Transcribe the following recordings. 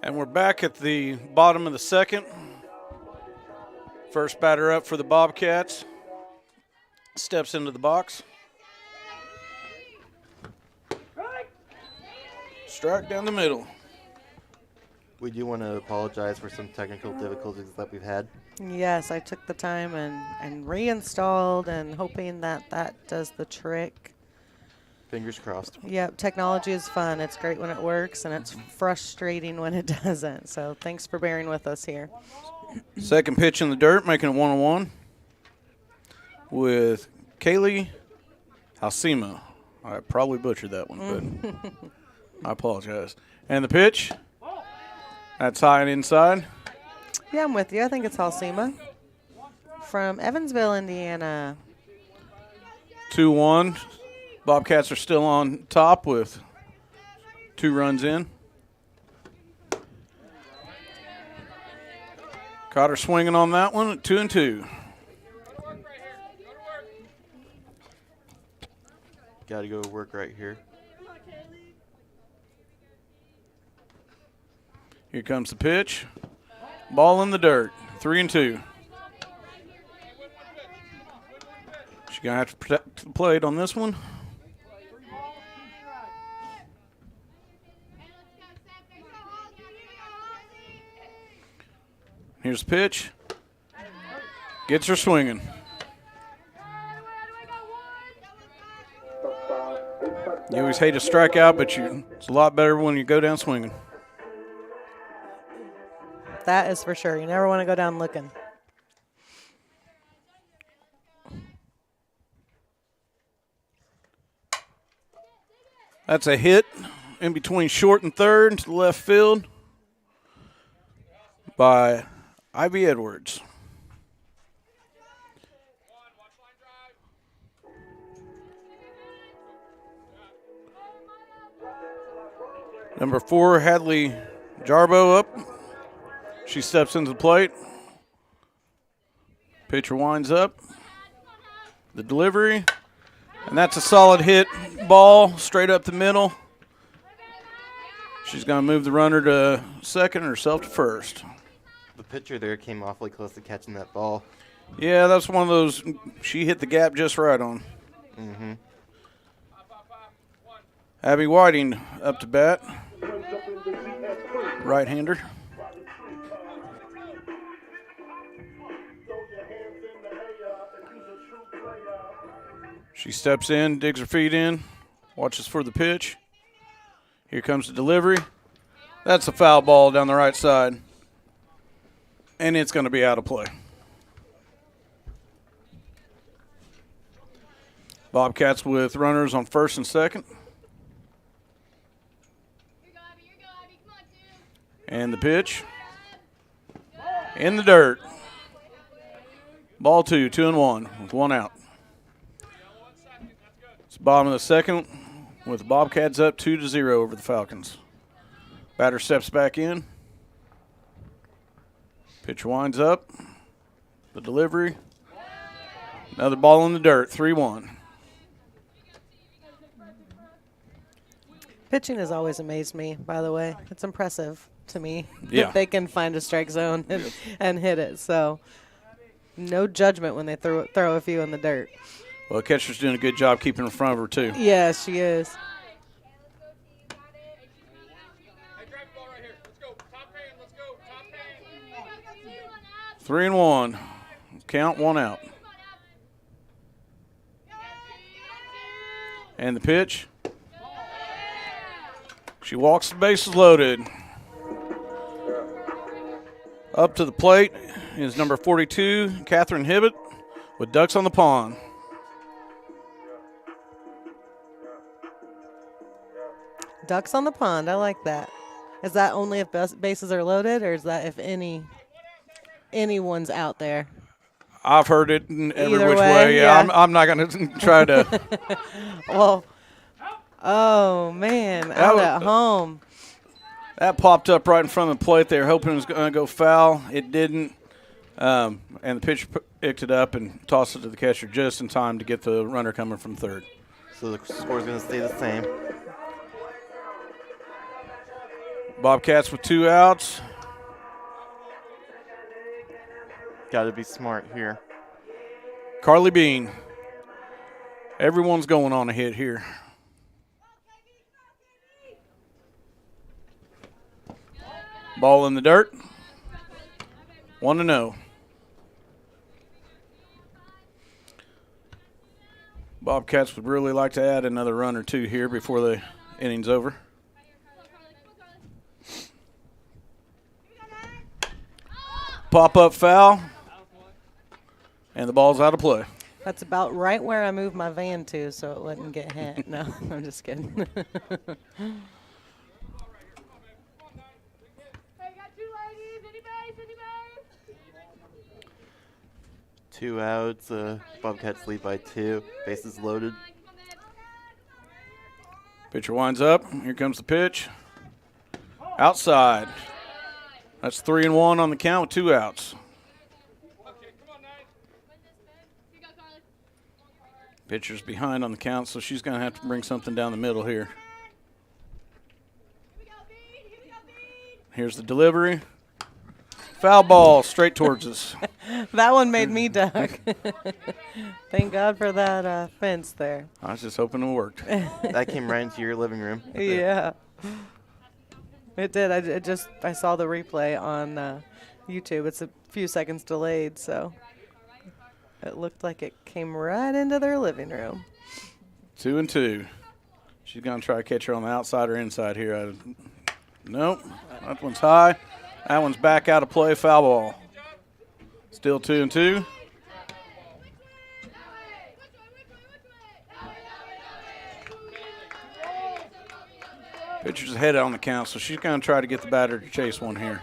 And we're back at the bottom of the second. First batter up for the Bobcats. Steps into the box. Strike down the middle. We do want to apologize for some technical difficulties that we've had. Yes, I took the time and reinstalled and hoping that does the trick. Fingers crossed. Yep, technology is fun. It's great when it works, and it's frustrating when it doesn't. So thanks for bearing with us here. Second pitch in the dirt, making it 1-1 with Kaylee Halsema. I probably butchered that one, but I apologize. And the pitch, that's high and inside. Yeah, I'm with you. I think it's Halsema from Evansville, Indiana. 2-1. Bobcats are still on top with 2 runs in. Caught her swinging on that one at 2-2. Got to go to work right here. Here comes the pitch. Ball in the dirt, 3-2. She's going to have to protect the plate on this one. Here's the pitch. Gets her swinging. You always hate a strikeout, but it's a lot better when you go down swinging. That is for sure. You never want to go down looking. That's a hit in between short and third to the left field by Ivy Edwards. Number 4, Hadley Jarbo up. She steps into the plate. Pitcher winds up. The delivery. And that's a solid hit ball straight up the middle. She's going to move the runner to second and herself to first. The pitcher there came awfully close to catching that ball. Yeah, that's one of those she hit the gap just right on. Mm-hmm. Abby Whiting up to bat. Right-hander. She steps in, digs her feet in, watches for the pitch. Here comes the delivery. That's a foul ball down the right side. And it's going to be out of play. Bobcats with runners on first and second. And the pitch. In the dirt. Ball 2, 2-1 with 1 out. It's bottom of the second with the Bobcats up 2-0 over the Falcons. Batter steps back in. Pitcher winds up. The delivery. Another ball in the dirt, 3-1. Pitching has always amazed me, by the way. It's impressive to me Yeah. that they can find a strike zone and hit it. So no judgment when they throw a few in the dirt. Well, the catcher's doing a good job keeping in front of her, too. Yes, she is. 3-1. Count, 1 out. And the pitch. She walks the bases loaded. Up to the plate is number 42, Catherine Hibbett, with ducks on the pond. Ducks on the pond. I like that. Is that only if bases are loaded, or is that if anyone's out there? I've heard it in every Either which way, way. yeah. I'm not going to try to. Well, oh, man, out at home. That popped up right in front of the plate. They were hoping it was going to go foul. It didn't. And the pitcher picked it up and tossed it to the catcher just in time to get the runner coming from third. So the score's going to stay the same. Bobcats with 2 outs. Got to be smart here. Carly Bean. Everyone's going on a hit here. Ball in the dirt. 1-0. Bobcats would really like to add another run or two here before the inning's over. Pop-up foul. And the ball's out of play. That's about right where I moved my van to so it wouldn't get hit. No, I'm just kidding. 2 outs. Bobcats lead by 2. Bases loaded. Pitcher winds up. Here comes the pitch. Outside. That's 3-1 on the count with 2 outs. Pitcher's behind on the count, so she's going to have to bring something down the middle here. Here's the delivery. Foul ball straight towards us. That one made me duck. Thank God for that fence there. I was just hoping it worked. That came right into your living room. Yeah. It did. I saw the replay on YouTube. It's a few seconds delayed, so it looked like it came right into their living room. 2-2. She's going to try to catch her on the outside or inside here. Nope. That one's high. That one's back out of play. Foul ball. Still 2-2. Pitcher's ahead on the count, so she's going to try to get the batter to chase one here.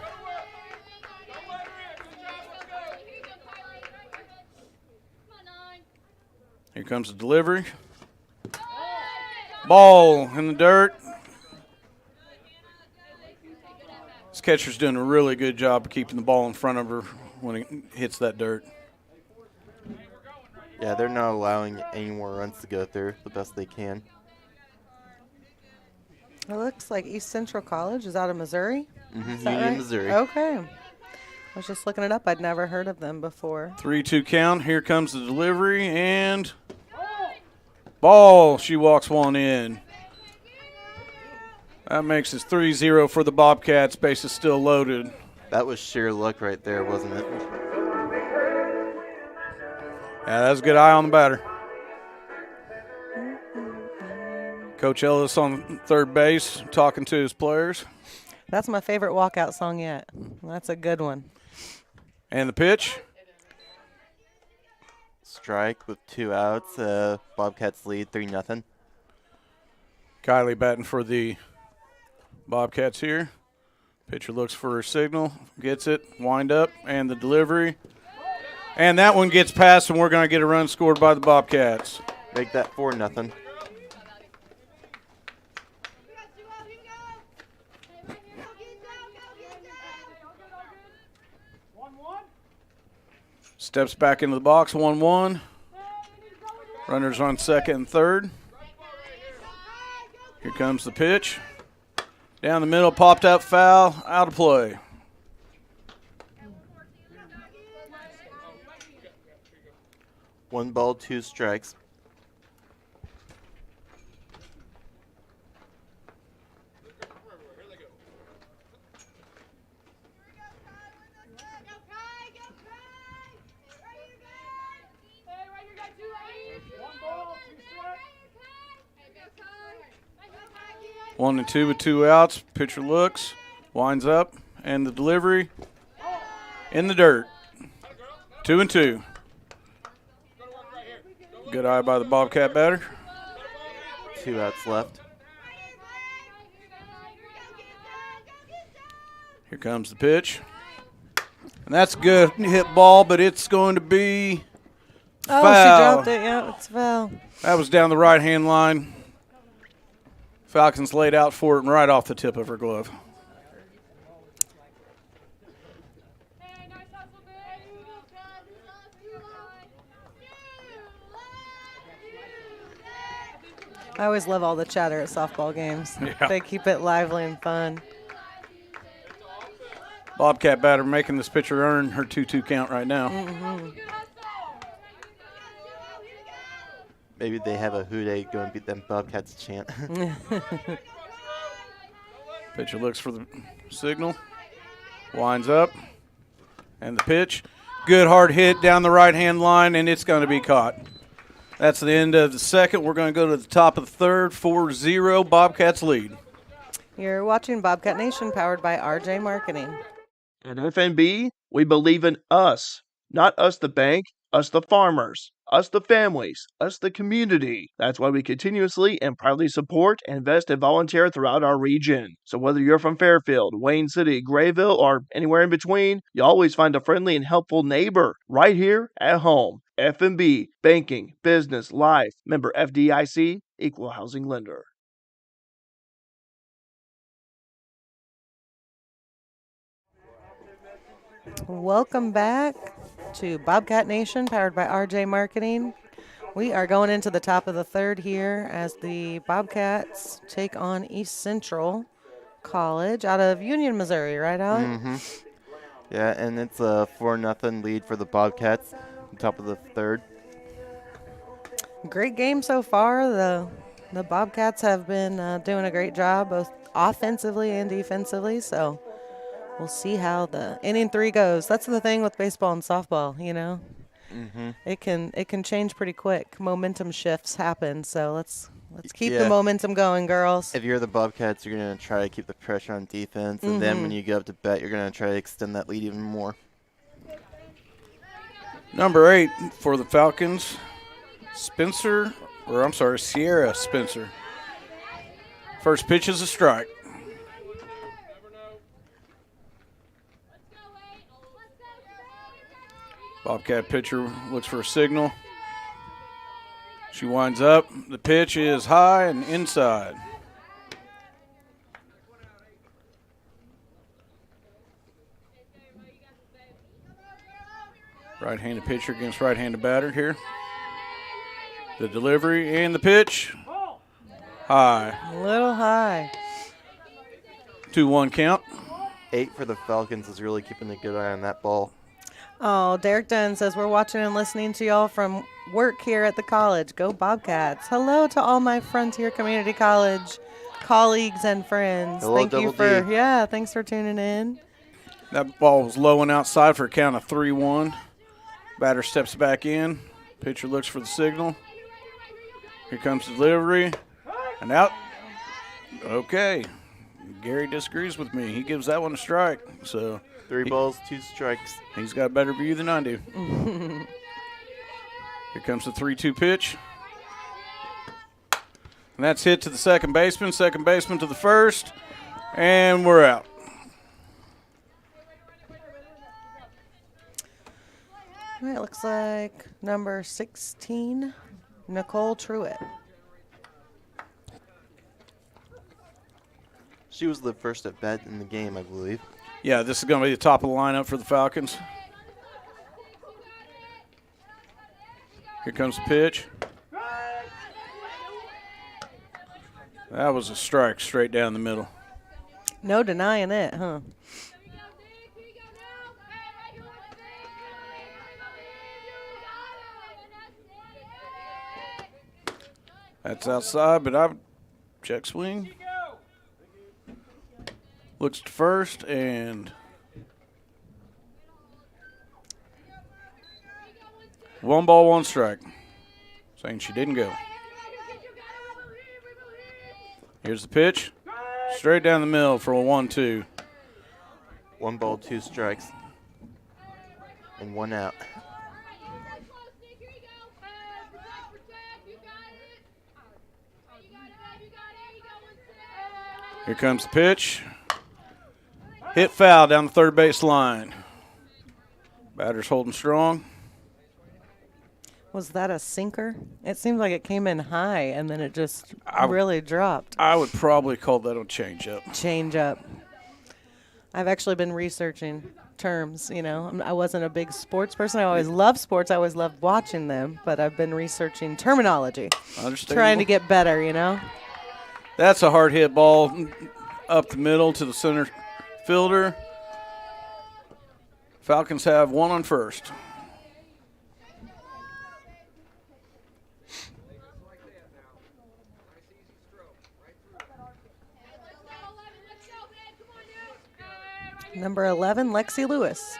Here comes the delivery. Ball in the dirt. This catcher's doing a really good job of keeping the ball in front of her when it hits that dirt. Yeah, they're not allowing any more runs to go through the best they can. It looks like East Central College is out of Missouri. Mm-hmm. Union, Union, Missouri. Okay. I was just looking it up. I'd never heard of them before. 3-2 count. Here comes the delivery, and ball. She walks one in. That makes it 3-0 for the Bobcats. Base is still loaded. That was sheer luck right there, wasn't it? Yeah, that was a good eye on the batter. Coach Ellis on third base talking to his players. That's my favorite walkout song yet. That's a good one. And the pitch. Strike with 2 outs. Bobcats lead 3-0. Kylie batting for the Bobcats here. Pitcher looks for her signal, gets it, wind up, and the delivery. And that one gets past, and we're going to get a run scored by the Bobcats. Make that 4-0. Steps back into the box, 1-1. Runners on second and third. Here comes the pitch. Down the middle, popped up foul, out of play. One ball, 2 strikes. One and two with 2 outs. Pitcher looks, winds up, and the delivery in the dirt. 2-2. Good eye by the Bobcat batter. 2 outs left. Here comes the pitch. And that's a good hit ball, but it's going to be Oh, foul. she dropped it. Yeah, it's foul. That was down the right-hand line. Falcons laid out for it and right off the tip of her glove. I always love all the chatter at softball games. Yeah. They keep it lively and fun. Bobcat batter making this pitcher earn her 2-2 count right now. Maybe they have a who they go and beat them Bobcats chant. Pitcher looks for the signal. Winds up. And the pitch. Good hard hit down the right-hand line, and it's going to be caught. That's the end of the second. We're going to go to the top of the third. 4-0, Bobcats lead. You're watching Bobcat Nation, powered by RJ Marketing. At FNB, we believe in us. Not us the bank, us the farmers, us the families, us the community. That's why we continuously and proudly support, invest, and volunteer throughout our region. So whether you're from Fairfield, Wayne City, Grayville, or anywhere in between, you always find a friendly and helpful neighbor right here at home. FNB, banking, business, life. Member FDIC, equal housing lender. Welcome back to Bobcat Nation, powered by RJ Marketing. We are going into the top of the third here as the Bobcats take on East Central College out of Union, Missouri, right, Alec? Yeah, and it's a 4-0 lead for the Bobcats on top of the third. Great game so far. The Bobcats have been doing a great job, both offensively and defensively, so we'll see how the inning 3 goes. That's the thing with baseball and softball, you know. It can change pretty quick. Momentum shifts happen, so let's keep the momentum going, girls. If you're the Bobcats, you're going to try to keep the pressure on defense, and then when you go up to bat, you're going to try to extend that lead even more. Number 8 for the Falcons, Sierra Spencer. First pitch is a strike. Bobcat pitcher looks for a signal. She winds up. The pitch is high and inside. Right-handed pitcher against right-handed batter here. The delivery and the pitch. High. A little high. 2-1 count. 8 for the Falcons is really keeping a good eye on that ball. Oh, Derek Dunn says, we're watching and listening to y'all from work here at the college. Go Bobcats. Hello to all my Frontier Community College colleagues and friends. Hello, Thank you Double D. thanks for tuning in. That ball was low and outside for a count of 3-1. Batter steps back in. Pitcher looks for the signal. Here comes the delivery. And out. Okay. Gary disagrees with me. He gives that one a strike. So 3 balls, 2 strikes. he's got a better view than I do. Here comes the 3-2 pitch. And that's hit to the second baseman to the first, and we're out. All right, looks like number 16, Nicole Truitt. She was the first at bat in the game, I believe. Yeah, this is going to be the top of the lineup for the Falcons. Here comes the pitch. That was a strike straight down the middle. No denying it, huh? That's outside, but I would check swing. Looks to first, and 1 ball, 1 strike. Saying she didn't go. Here's the pitch. Straight down the middle for a 1-2. 1 ball, 2 strikes, and 1 out. Here comes the pitch. Hit foul down the third base line. Batter's holding strong. Was that a sinker? It seemed like it came in high and then it just I- really dropped. I would probably call that a changeup. Change up. I've actually been researching terms, you know. I wasn't a big sports person. I always loved sports. I always loved watching them, but I've been researching terminology. Understandable. Trying to get better, you know. That's a hard hit ball up the middle to the center fielder. Falcons have one on first. Number 11, Lexi Lewis.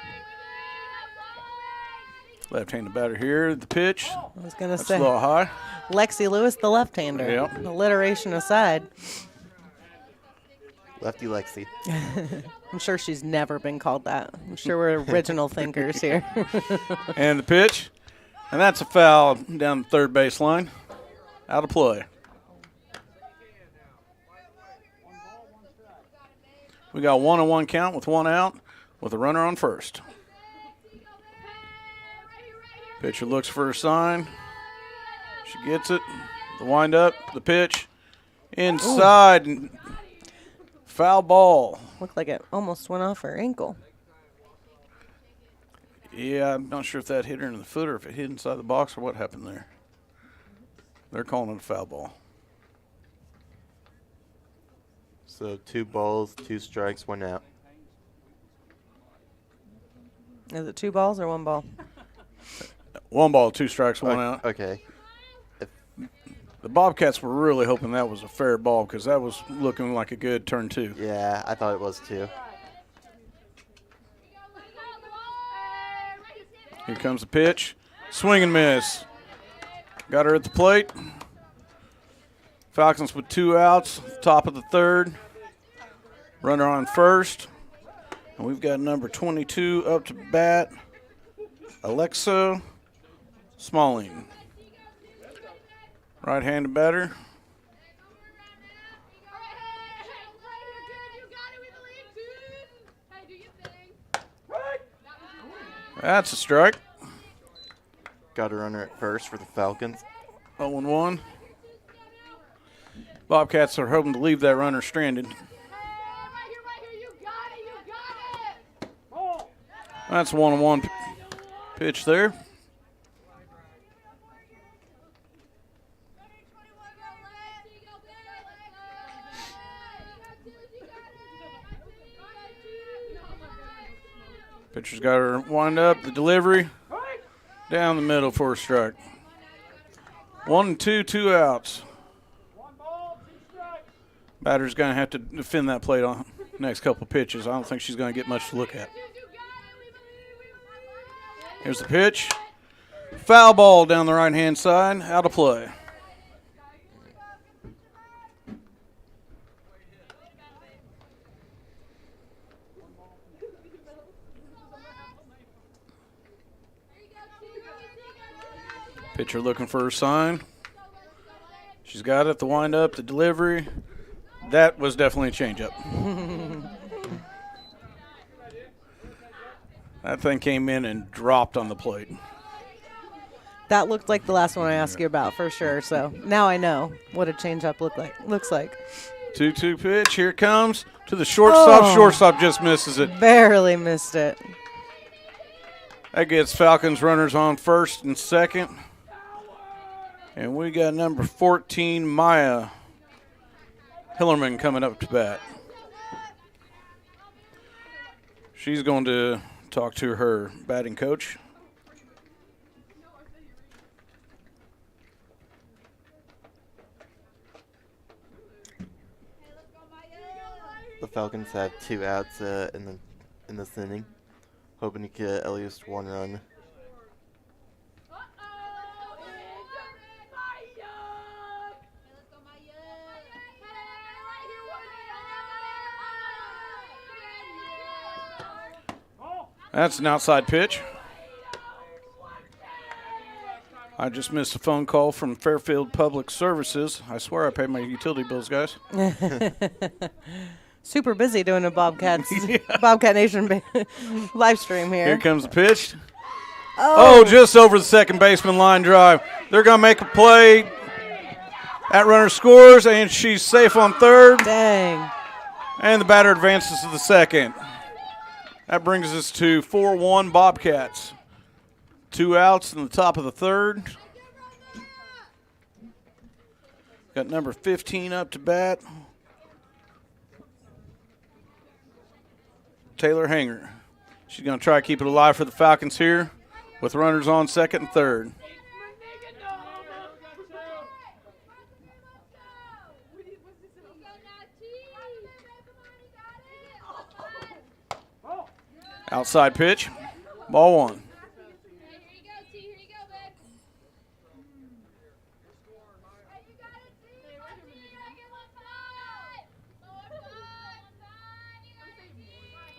Left-handed batter here. The pitch. I was going to That's say, a little high. Lexi Lewis, the left-hander. Yep. Alliteration aside. Lefty Lexi. I'm sure she's never been called that. I'm sure we're original thinkers here. And the pitch. And that's a foul down the third baseline. Out of play. We got 1-1 count with one out with a runner on first. Pitcher looks for a sign. She gets it. The windup, the pitch. Inside. Ooh. Foul ball. Looked like it almost went off her ankle. Yeah, I'm not sure if that hit her in the foot or if it hit inside the box or what happened there. They're calling it a foul ball. So 2 balls, 2 strikes, 1 out. Is it 2 balls or 1 ball? 1 ball, 2 strikes, 1 out. Okay. The Bobcats were really hoping that was a fair ball because that was looking like a good turn 2. Yeah, I thought it was too. Here comes the pitch. Swing and miss. Got her at the plate. Falcons with 2 outs, top of the third. Runner on first. And we've got number 22 up to bat, Alexa Smalling. Right-handed batter. That's a strike. Got a runner at first for the Falcons. 0-1. Bobcats are hoping to leave that runner stranded. That's a 1-1 pitch there. Pitcher's got her wind up, the delivery, down the middle for a strike. 1-2, 2 outs. Batter's going to have to defend that plate on the next couple pitches. I don't think she's going to get much to look at. Here's the pitch. Foul ball down the right-hand side, out of play. Pitcher looking for her sign. She's got it, the wind-up, the delivery. That was definitely a changeup. That thing came in and dropped on the plate. That looked like the last one I asked you about for sure. So now I know what a changeup looks like. 2-2 pitch. Here it comes to the shortstop. Oh. Shortstop just misses it. Barely missed it. That gets Falcons runners on first and second. And we got number 14, Maya Hillerman, coming up to bat. She's going to talk to her batting coach. The Falcons have 2 outs in this inning, hoping to get at least 1 run. That's an outside pitch. I just missed a phone call from Fairfield Public Services. I swear I paid my utility bills, guys. Super busy doing a Bobcats Bobcat Nation live stream here. Here comes the pitch. Oh, just over the second baseman line drive. They're going to make a play. That runner scores, and she's safe on third. Dang. And the batter advances to the second. That brings us to 4-1 Bobcats. 2 outs in the top of the third. Got number 15 up to bat. Taylor Hanger. She's going to try to keep it alive for the Falcons here with runners on second and third. Outside pitch, ball one.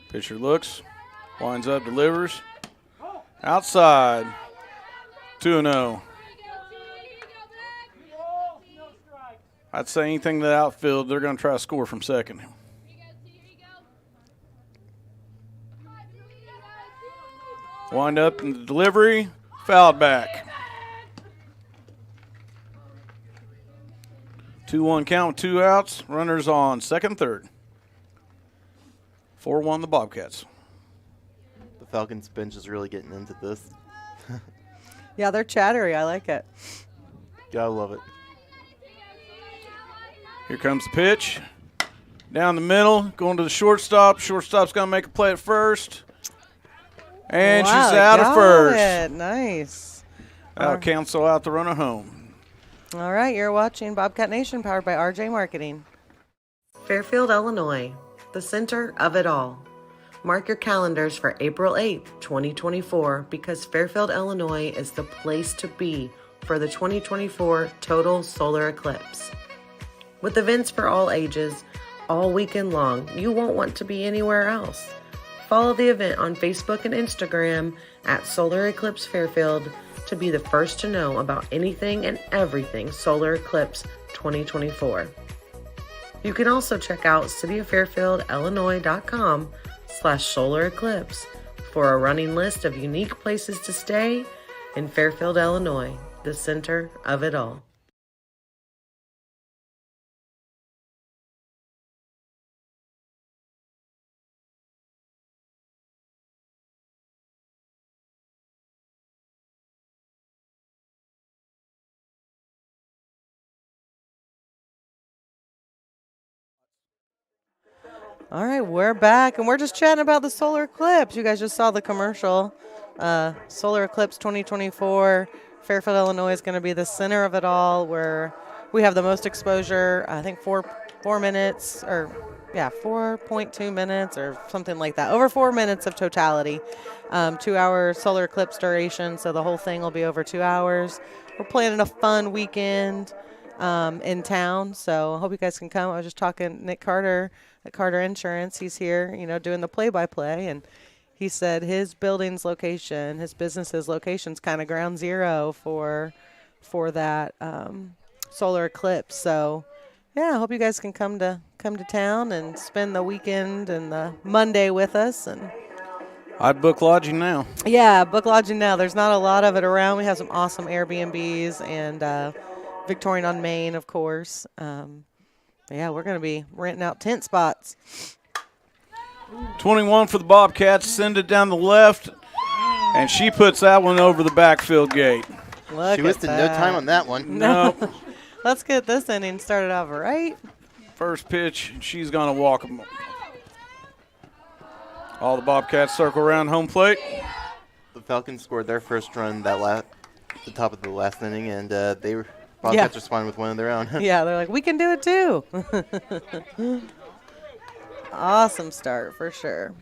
Pitcher looks, winds up, delivers. Outside, 2-0. I'd say anything to the outfield, they're going to try to score from second. Wind up in the delivery, fouled back. 2-1 count with 2 outs, runners on second, third. 4-1 the Bobcats. The Falcons bench is really getting into this. Yeah, they're chattery. I like it. Gotta love it. Here comes the pitch. Down the middle, going to the shortstop. Shortstop's going to make a play at first. And Wow, she's out got of first. it. Nice. That'll cancel out the runner home. All right, you're watching Bobcat Nation, powered by RJ Marketing. Fairfield, Illinois, the center of it all. Mark your calendars for April 8th, 2024, because Fairfield, Illinois is the place to be for the 2024 total solar eclipse. With events for all ages, all weekend long, you won't want to be anywhere else. Follow the event on Facebook and Instagram at Solar Eclipse Fairfield to be the first to know about anything and everything Solar Eclipse 2024. You can also check out cityoffairfieldillinois.com/solar eclipse for a running list of unique places to stay in Fairfield, Illinois, the center of it all. All right, we're back, and we're just chatting about the solar eclipse. You guys just saw the commercial. Solar Eclipse 2024. Fairfield, Illinois is going to be the center of it all, where we have the most exposure. I think 4 minutes, or 4.2 minutes, or something like that. Over 4 minutes of totality. 2-hour solar eclipse duration, so the whole thing will be over 2 hours. We're planning a fun weekend in town, so I hope you guys can come. I was just talking to Nick Carter at Carter Insurance. He's here, doing the play-by-play, and he said his building's location, his business's location's kind of ground zero for that solar eclipse. So, yeah, I hope you guys can come to town and spend the weekend and the Monday with us. And I'd book lodging now. yeah, book lodging now. There's not a lot of it around. We have some awesome Airbnbs and Victorian on Main, of course. Yeah, we're going to be renting out tent spots. 21 for the Bobcats. Send it down the left, and she puts that one over the backfield gate. Look She at wasted no time on that one. No. Let's get this inning started off right. First pitch, she's going to walk them. All the Bobcats circle around home plate. The Falcons scored their first run the top of the last inning, and Bobcats responded with one of their own. Yeah, they're like, we can do it too. Awesome start for sure.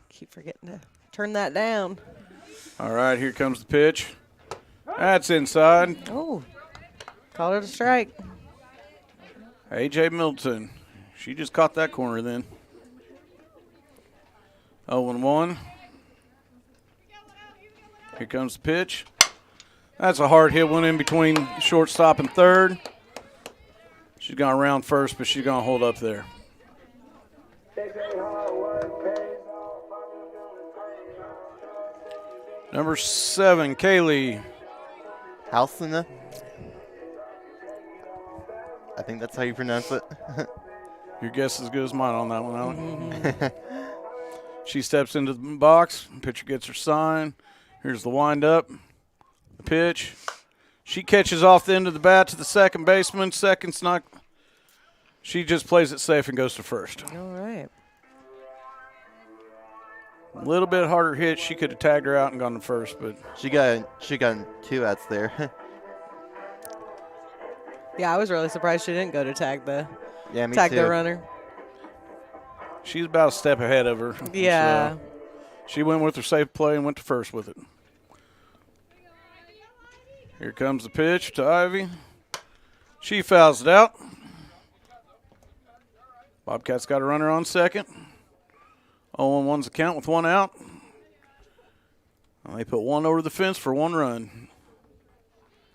Keep forgetting to turn that down. All right, here comes the pitch. That's inside. Oh, called it a strike. A.J. Middleton. She just caught that corner then. 0-1. Here comes the pitch. That's a hard hit one in between shortstop and third. She's going to round first, but she's going to hold up there. Number 7, Kaylee. Halsina? I think that's how you pronounce it. Your guess is as good as mine on that one, Alec. She steps into the box. Pitcher gets her sign. Here's the windup. The pitch. She catches off the end of the bat to the second baseman. Second's not. She just plays it safe and goes to first. All right. A little bit harder hit. She could have tagged her out and gone to first, but She got 2 outs there. Yeah, I was really surprised she didn't go to tag the Yeah, me tag too. the runner. she's about a step ahead of her. Yeah. So she went with her safe play and went to first with it. Here comes the pitch to Ivy. She fouls it out. Bobcats got a runner on second. 0-1's the count with 1 out. And they put 1 over the fence for 1 run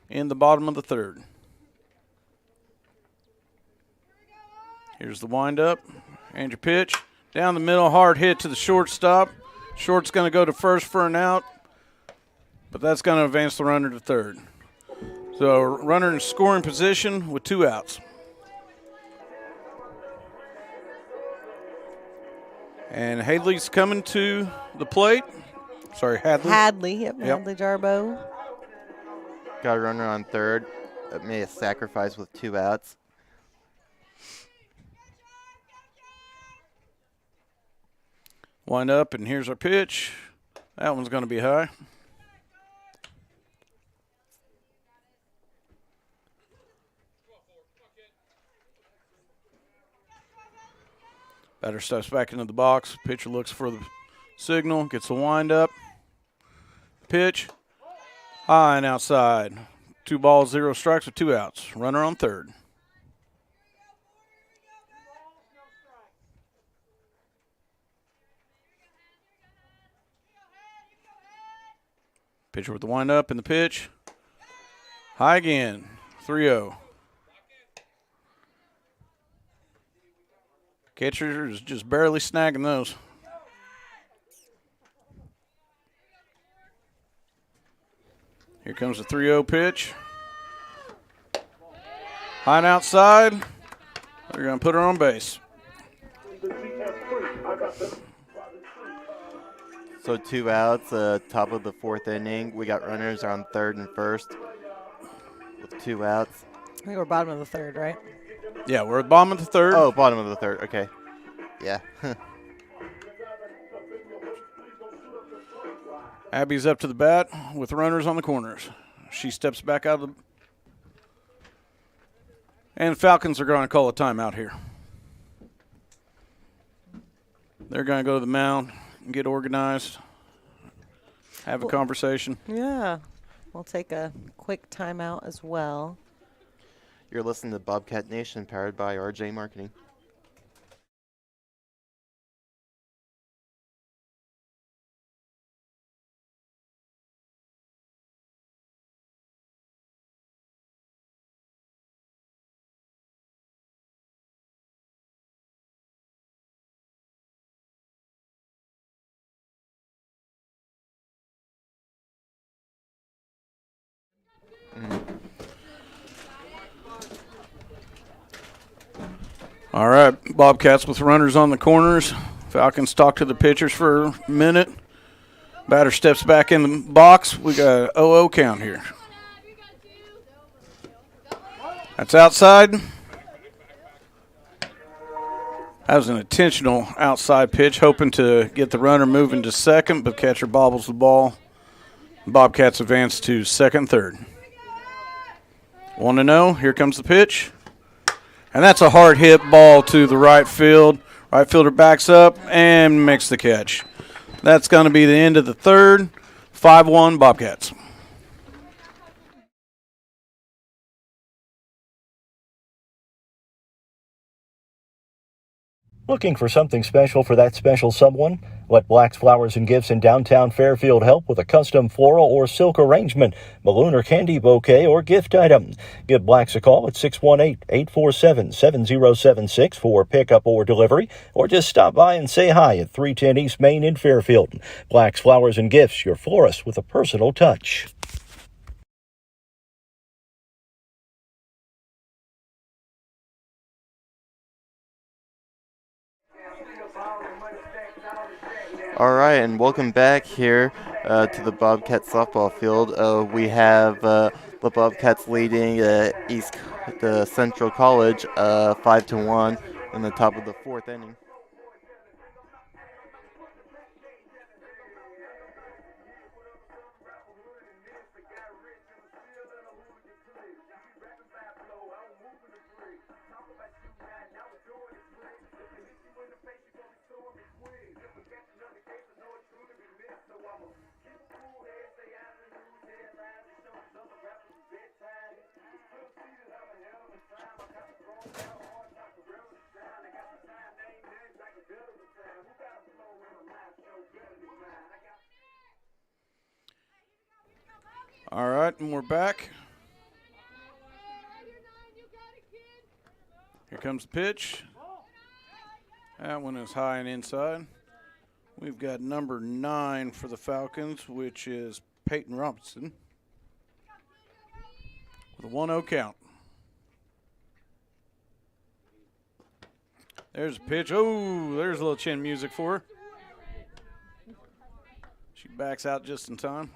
in the bottom of the 3rd. Here's the windup and your pitch. Down the middle, hard hit to the shortstop. Short's going to go to first for an out, but that's going to advance the runner to 3rd. So runner in scoring position with 2 outs. And Hadley's coming to the plate. Sorry, Hadley. Hadley Jarbo. Got a runner on 3rd. Made a sacrifice with 2 outs. Wind up, and here's our pitch. That one's going to be high. Batter steps back into the box. Pitcher looks for the signal, gets a wind up. Pitch, high and outside. 2 balls, 0 strikes with 2 outs. Runner on 3rd. Pitcher with the windup and the pitch. High again. 3-0. Catcher is just barely snagging those. Here comes the 3-0 pitch. High and outside. They're going to put her on base. So 2 outs, top of the 4th inning. We got runners on 3rd and 1st with 2 outs. I think we're bottom of the 3rd, right? Yeah, we're at the bottom of the 3rd. Oh, bottom of the 3rd. Okay. Yeah. Abby's up to the bat with runners on the corners. She steps back out of the... And Falcons are going to call a timeout here. They're going to go to the mound and get organized, have a conversation. Yeah. We'll take a quick timeout as well. You're listening to Bobcat Nation, powered by RJ Marketing. All right, Bobcats with runners on the corners. Falcons talk to the pitchers for a minute. Batter steps back in the box. We got an 0-0 count here. That's outside. That was an intentional outside pitch, hoping to get the runner moving to second, but catcher bobbles the ball. Bobcats advance to 2nd, 3rd. 1-0. Here comes the pitch. And that's a hard hit ball to the right field. Right fielder backs up and makes the catch. That's going to be the end of the 3rd. 5-1 Bobcats. Looking for something special for that special someone? Let Black's Flowers and Gifts in downtown Fairfield help with a custom floral or silk arrangement, balloon or candy bouquet, or gift item. Give Black's a call at 618-847-7076 for pickup or delivery, or just stop by and say hi at 310 East Main in Fairfield. Black's Flowers and Gifts, your florist with a personal touch. All right, and welcome back here to the Bobcat softball field. We have the Bobcats leading the Central College 5-1 in the top of the fourth inning. All right, and we're back. Here comes the pitch. That one is high and inside. We've got number 9 for the Falcons, which is Peyton Robinson, with a 1-0 count. There's a pitch. Oh, there's a little chin music for her. She backs out just in time.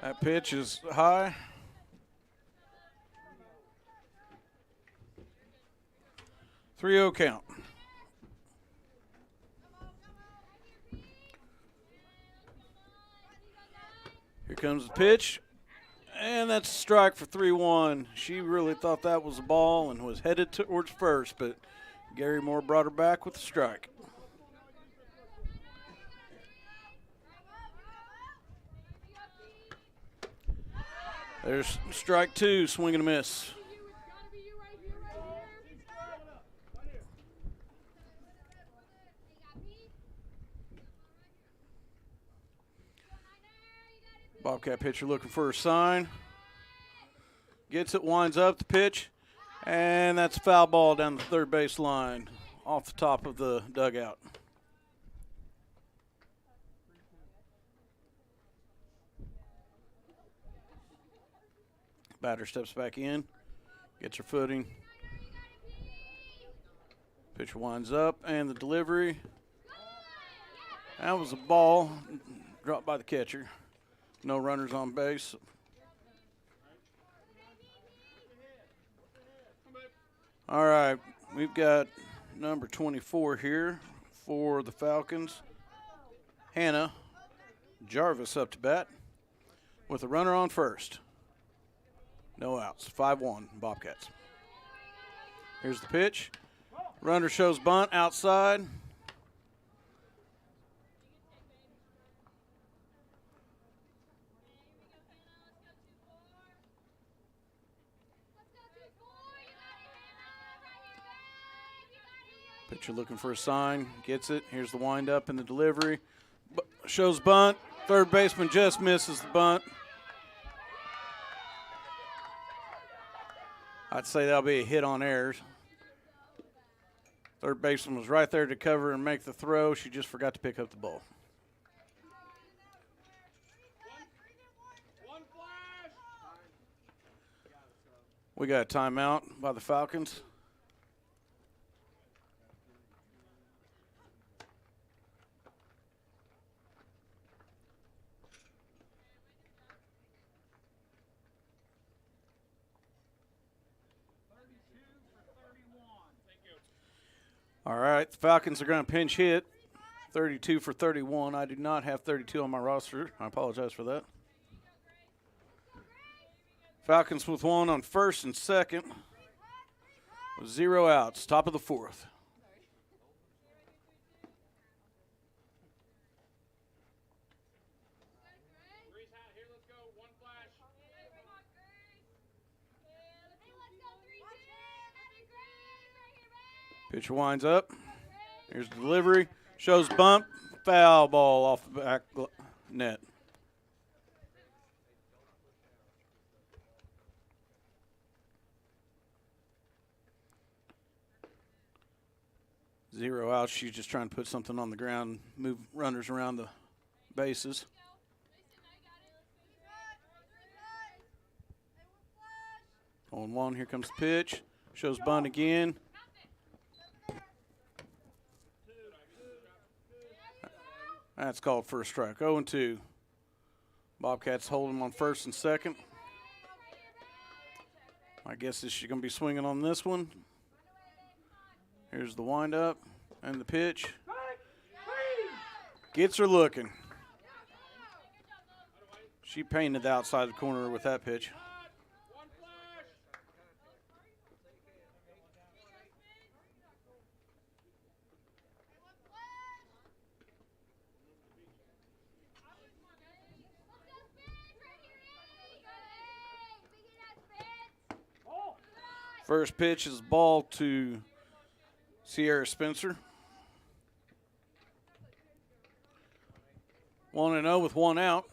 That pitch is high. Three-0 count. Here comes the pitch, and that's a strike for 3-1. She really thought that was a ball and was headed towards first, but Gary Moore brought her back with a strike. There's strike 2, swing and a miss. Bobcat pitcher looking for a sign. Gets it, winds up the pitch, and that's a foul ball down the third base line off the top of the dugout. Batter steps back in, gets her footing. Pitcher winds up, and the delivery. That was a ball dropped by the catcher. No runners on base. All right, we've got number 24 here for the Falcons. Hannah Jarvis up to bat with a runner on first. No outs, 5-1 Bobcats. Here's the pitch. Runner shows bunt outside. Pitcher looking for a sign, gets it. Here's the windup and the delivery. Shows bunt. Third baseman just misses the bunt. I'd say that'll be a hit on errors. Third baseman was right there to cover and make the throw. She just forgot to pick up the ball. We got a timeout by the Falcons. All right, the Falcons are going to pinch hit, 32 for 31. I do not have 32 on my roster. I apologize for that. Falcons with one on first and second, with 0 outs, top of the fourth. Pitcher winds up. Here's the delivery. Shows bump. Foul ball off the back net. Zero out. She's just trying to put something on the ground, move runners around the bases. 0-1, here comes the pitch. Shows bunt again. That's called for a strike. 0-2. Bobcats hold him on first and second. I guess she's going to be swinging on this one. Here's the windup and the pitch. Gets her looking. She painted the outside of the corner with that pitch. First pitch is ball to Sierra Spencer. 1-0 with one out.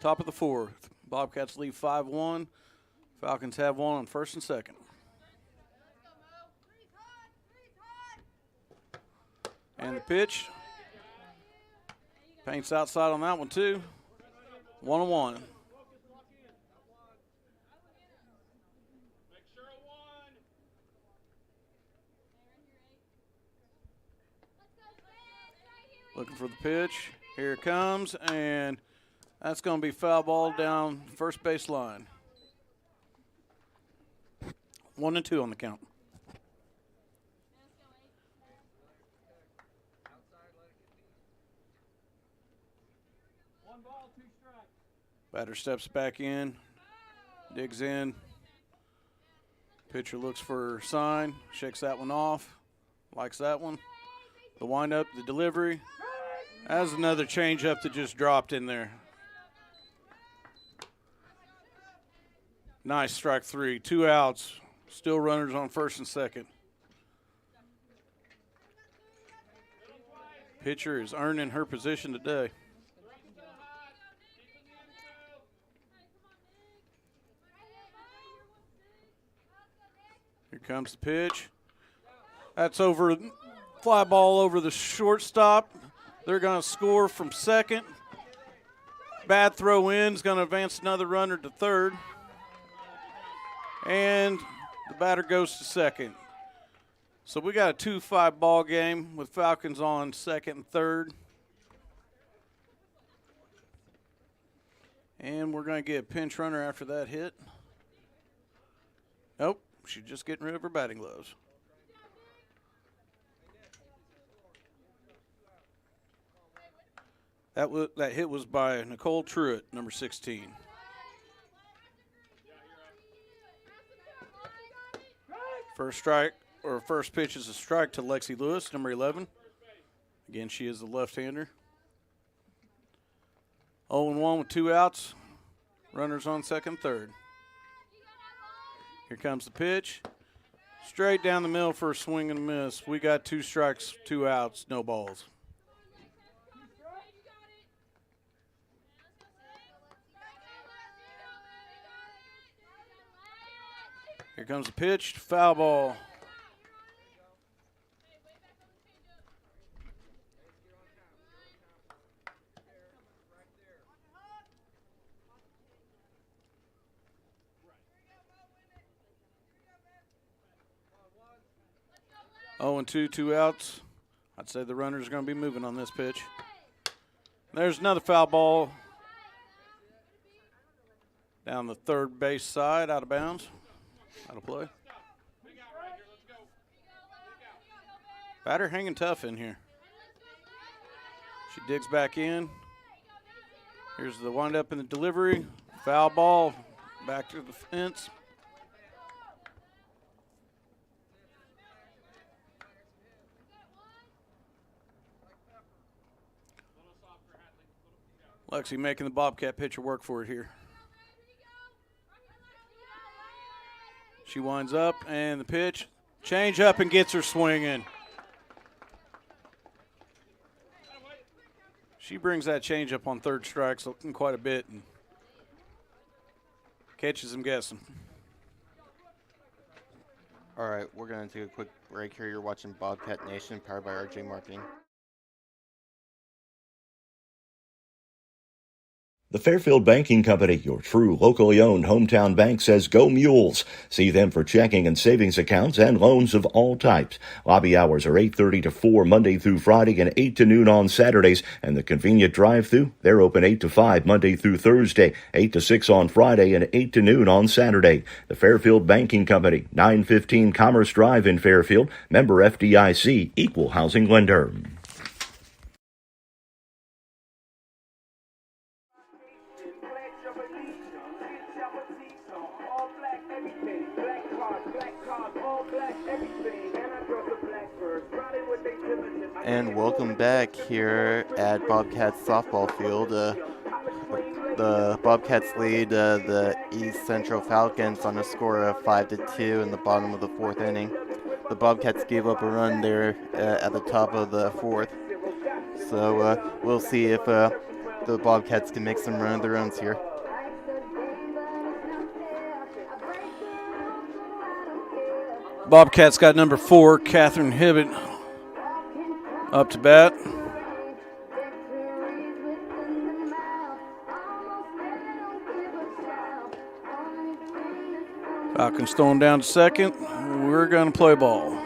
Top of the fourth. Bobcats lead 5-1. Falcons have one on first and second. And the pitch. Paints outside on that one too. 1-1. Looking for the pitch. Here it comes, and that's going to be foul ball down first base line. 1-2 on the count. Batter steps back in, digs in. Pitcher looks for sign, shakes that one off, likes that one. The windup, the delivery. That's another changeup that just dropped in there. Nice strike three. 2 outs. Still runners on first and second. Pitcher is earning her position today. Here comes the pitch. That's over. Fly ball over the shortstop. They're going to score from second. Bad throw in is going to advance another runner to third. And the batter goes to second. So we got a 2-5 ball game with Falcons on second and third. And we're going to get a pinch runner after that hit. Nope, she's just getting rid of her batting gloves. That hit was by Nicole Truitt, number 16. First pitch is a strike to Lexi Lewis, number 11. Again, she is the left-hander. 0-1 with 2 outs. Runners on second, third. Here comes the pitch. Straight down the middle for a swing and a miss. We got 2 strikes, 2 outs, no balls. Here comes the pitch, foul ball. Oh, and 2 outs. I'd say the runners are going to be moving on this pitch. There's another foul ball down the third base side, out of bounds. Out of play. Batter hanging tough in here. She digs back in. Here's the windup and the delivery. Foul ball back to the fence. Lexi making the Bobcat pitcher work for it here. She winds up, and the pitch. Change up and gets her swinging. She brings that change up on third strikes quite a bit and catches them guessing. All right, we're going to take a quick break here. You're watching Bobcat Nation, powered by RJ Marketing. The Fairfield Banking Company, your true locally owned hometown bank, says go Mules. See them for checking and savings accounts and loans of all types. Lobby hours are 8:30 to 4 Monday through Friday and 8 to noon on Saturdays. And the convenient drive-thru, they're open 8 to 5 Monday through Thursday, 8 to 6 on Friday, and 8 to noon on Saturday. The Fairfield Banking Company, 915 Commerce Drive in Fairfield. Member FDIC, Equal Housing Lender. And welcome back here at Bobcats softball field. The Bobcats lead the East Central Falcons on a score of 5-2 in the bottom of the fourth inning. The Bobcats gave up a run there at the top of the fourth. So we'll see if the Bobcats can make some run of their own here. Bobcats got number 4, Catherine Hibbett, up to bat. Falcons throwing down to second. We're going to play ball.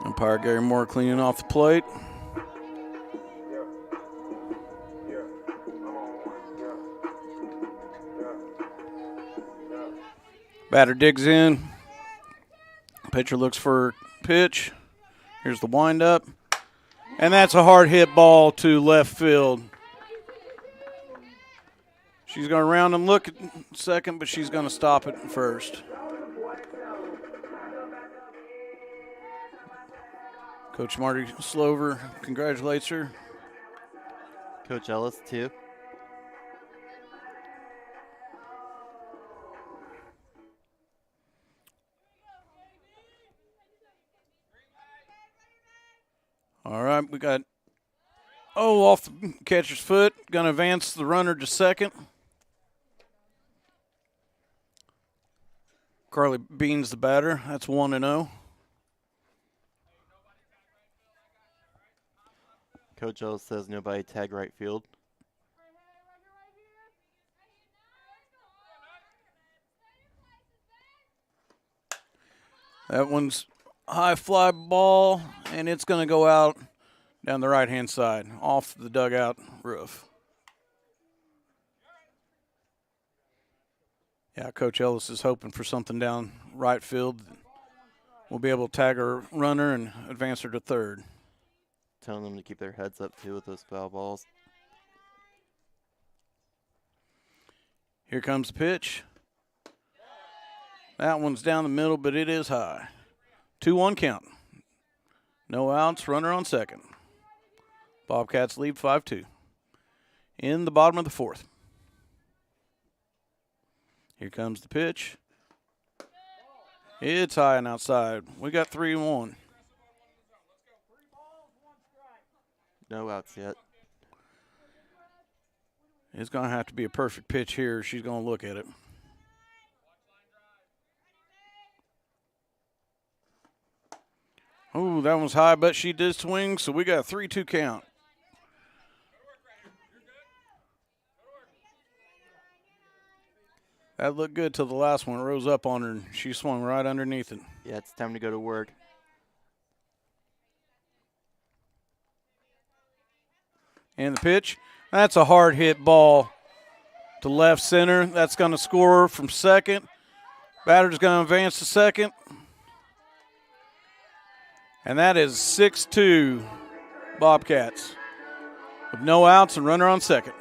Umpire Gary Moore cleaning off the plate. Batter digs in. Pitcher looks for pitch. Here's the windup. And that's a hard hit ball to left field. She's going to round and look at second, but she's going to stop it first. Coach Marty Slover congratulates her. Coach Ellis, too. All right, we got, off the catcher's foot. Going to advance the runner to second. Carly Beans, the batter. That's 1-0. Coach Ellis says nobody tag right field. That one's high fly ball, and it's going to go out down the right-hand side, off the dugout roof. Yeah, Coach Ellis is hoping for something down right field. We'll be able to tag our runner and advance her to third. Telling them to keep their heads up, too, with those foul balls. Here comes the pitch. That one's down the middle, but it is high. 2-1 count. No outs, runner on second. Bobcats lead 5-2 in the bottom of the fourth. Here comes the pitch. It's high and outside. We got 3-1. No outs yet. It's going to have to be a perfect pitch here. She's going to look at it. Oh, that one's high, but she did swing, so we got a 3-2 count. That looked good till the last one. It rose up on her, and she swung right underneath it. Yeah, it's time to go to work. And the pitch. That's a hard hit ball to left center. That's going to score from second. Batter's going to advance to second. And that is 6-2 Bobcats with no outs and runner on second.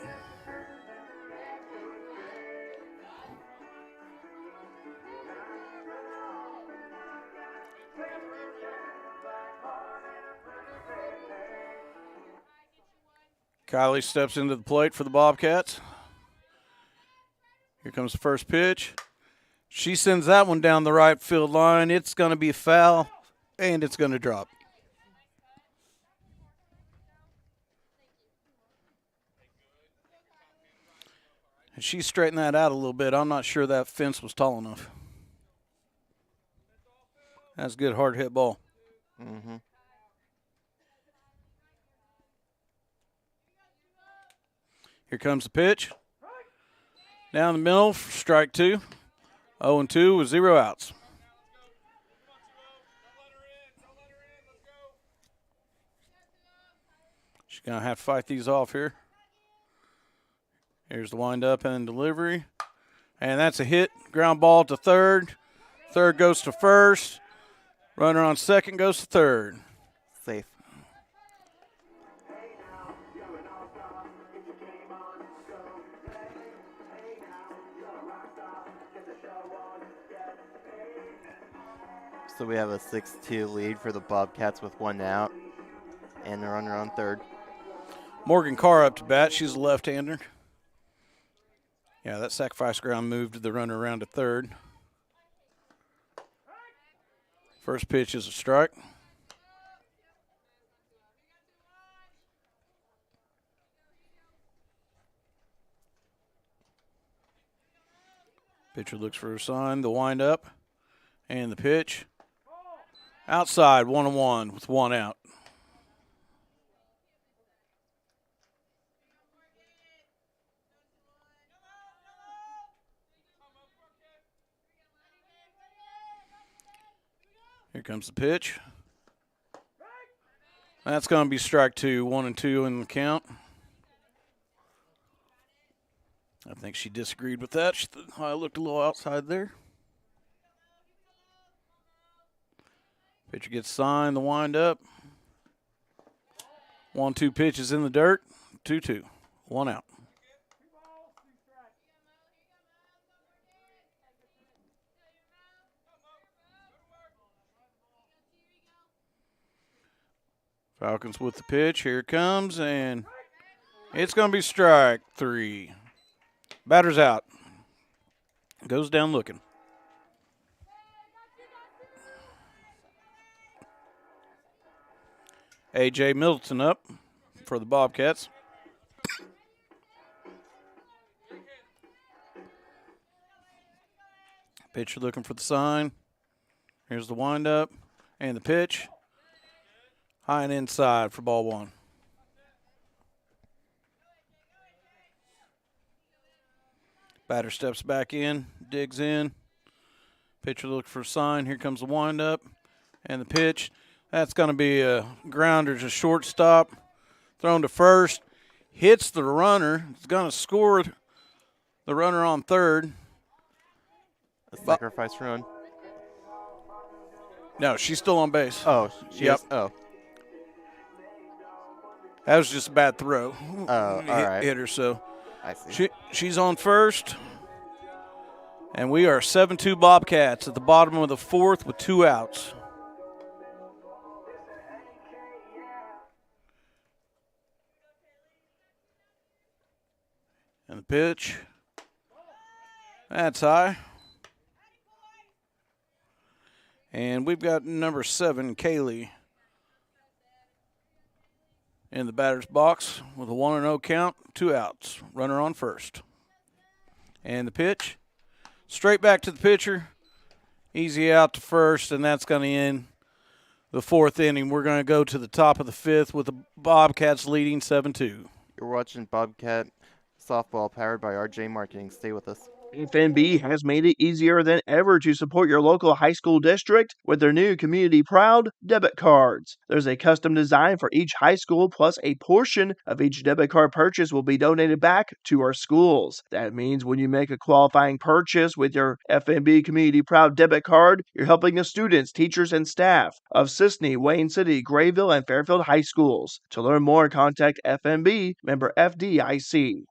Kylie steps into the plate for the Bobcats. Here comes the first pitch. She sends that one down the right field line. It's going to be foul, and it's going to drop. And she straightened that out a little bit. I'm not sure that fence was tall enough. That's a good hard hit ball. Mm-hmm. Here comes the pitch. Down the middle, for strike 2. 0-2 with 0 outs. She's going to have to fight these off here. Here's the windup and delivery. And that's a hit. Ground ball to third. Third goes to first. Runner on second goes to third. Safe. So we have a 6-2 lead for the Bobcats with 1 out and a runner on third. Morgan Carr up to bat. She's a left-hander. Yeah, that sacrifice ground moved the runner around to third. First pitch is a strike. Pitcher looks for a sign. The windup and the pitch. Outside, 1-1 with 1 out. Here comes the pitch. That's going to be strike 2, 1-2 in the count. I think she disagreed with that. She thought I looked a little outside there. Pitcher gets signed, the windup. 1-2 pitch is in the dirt. 2-2, 1 out. Falcons with the pitch. Here it comes, and it's going to be strike 3. Batter's out. Goes down looking. A.J. Middleton up for the Bobcats. Pitcher looking for the sign. Here's the windup and the pitch. High and inside for ball 1. Batter steps back in, digs in. Pitcher looking for a sign. Here comes the windup and the pitch. That's going to be a grounder to shortstop. Thrown to first. Hits the runner. It's going to score the runner on third. A sacrifice run. No, she's still on base. Oh, she Yep. is? Oh. That was just a bad throw. Oh, all right. Hit her, so I see. she's on first. And we are 7-2 Bobcats at the bottom of the 4th with 2 outs. And the pitch. That's high. And we've got number 7, Kaylee, in the batter's box with a 1-0 count, 2 outs. Runner on first. And the pitch. Straight back to the pitcher. Easy out to first, and that's going to end the 4th inning. We're going to go to the top of the 5th with the Bobcats leading 7-2. You're watching Bobcat Softball powered by RJ Marketing. Stay with us. FNB has made it easier than ever to support your local high school district with their new Community Proud debit cards. There's a custom design for each high school, plus a portion of each debit card purchase will be donated back to our schools. That means when you make a qualifying purchase with your FNB Community Proud debit card, you're helping the students, teachers, and staff of Sisney, Wayne City, Grayville, and Fairfield high schools. To learn more, contact FNB, member FDIC.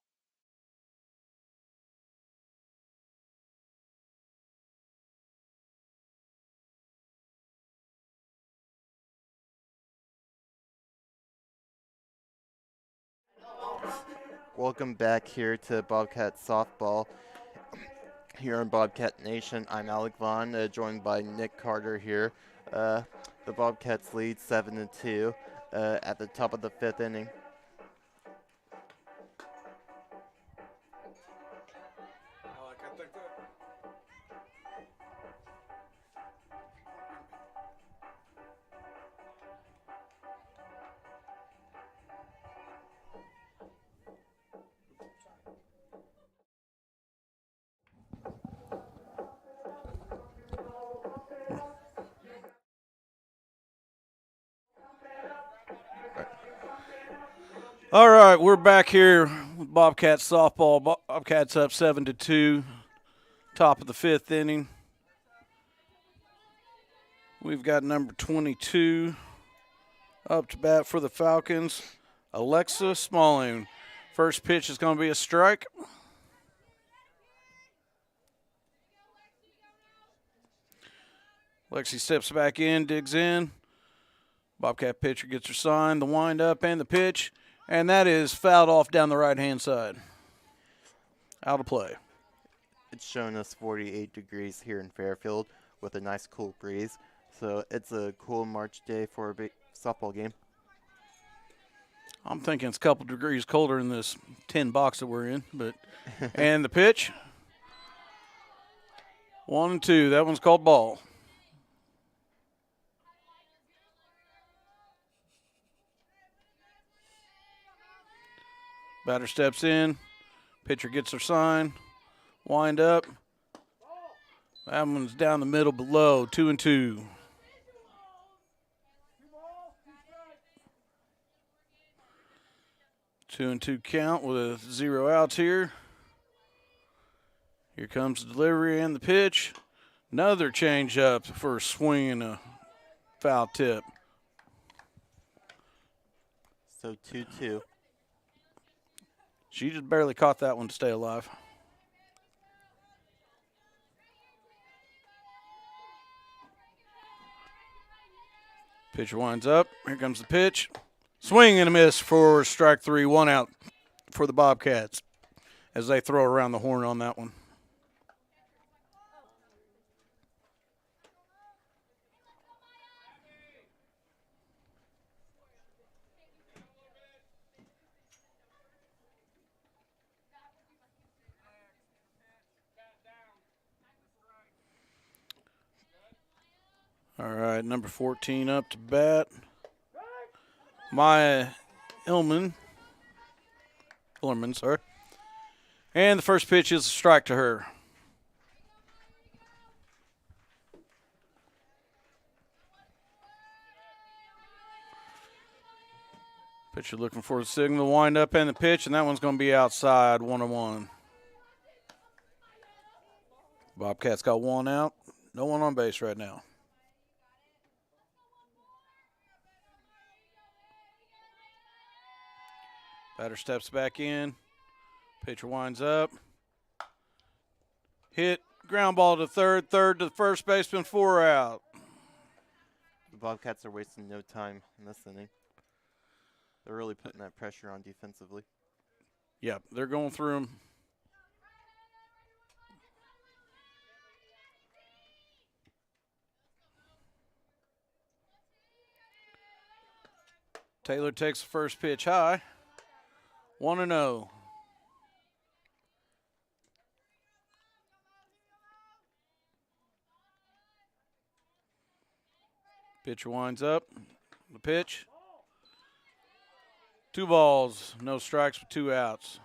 Welcome back here to Bobcat Softball. Here on Bobcat Nation, I'm Alec Vaughn, joined by Nick Carter here. The Bobcats lead 7-2 at the top of the 5th inning. All right, we're back here with Bobcats softball. Bobcats up 7-2, top of the 5th inning. We've got number 22 up to bat for the Falcons, Alexa Smalling. First pitch is going to be a strike. Lexi steps back in, digs in. Bobcat pitcher gets her sign, the wind up and the pitch, and that is fouled off down the right-hand side. Out of play. It's showing us 48 degrees here in Fairfield with a nice cool breeze. So it's a cool March day for a big softball game. I'm thinking it's a couple degrees colder in this tin box that we're in, but and the pitch. 1-2. That one's called ball. Batter steps in. Pitcher gets her sign. Wind up. That one's down the middle below. 2-2. Two and two count with 0 outs here. Here comes the delivery and the pitch. Another change up for a swing and a foul tip. So 2-2. She just barely caught that one to stay alive. Pitcher winds up. Here comes the pitch. Swing and a miss for strike 3. 1 out for the Bobcats as they throw around the horn on that one. All right, number 14 up to bat. Maya Ilman, sorry. And the first pitch is a strike to her. Pitcher looking for the signal, the wind up and the pitch, and that one's going to be outside, 1-1. Bobcats got 1 out, no one on base right now. Batter steps back in. Pitcher winds up. Hit. Ground ball to third. Third to the first baseman. 4 out. The Bobcats are wasting no time in this inning. They're really putting that pressure on defensively. Yep, they're going through them. Taylor takes the first pitch high. 1-0. Pitcher winds up. The pitch. 2 balls, no strikes with 2 outs.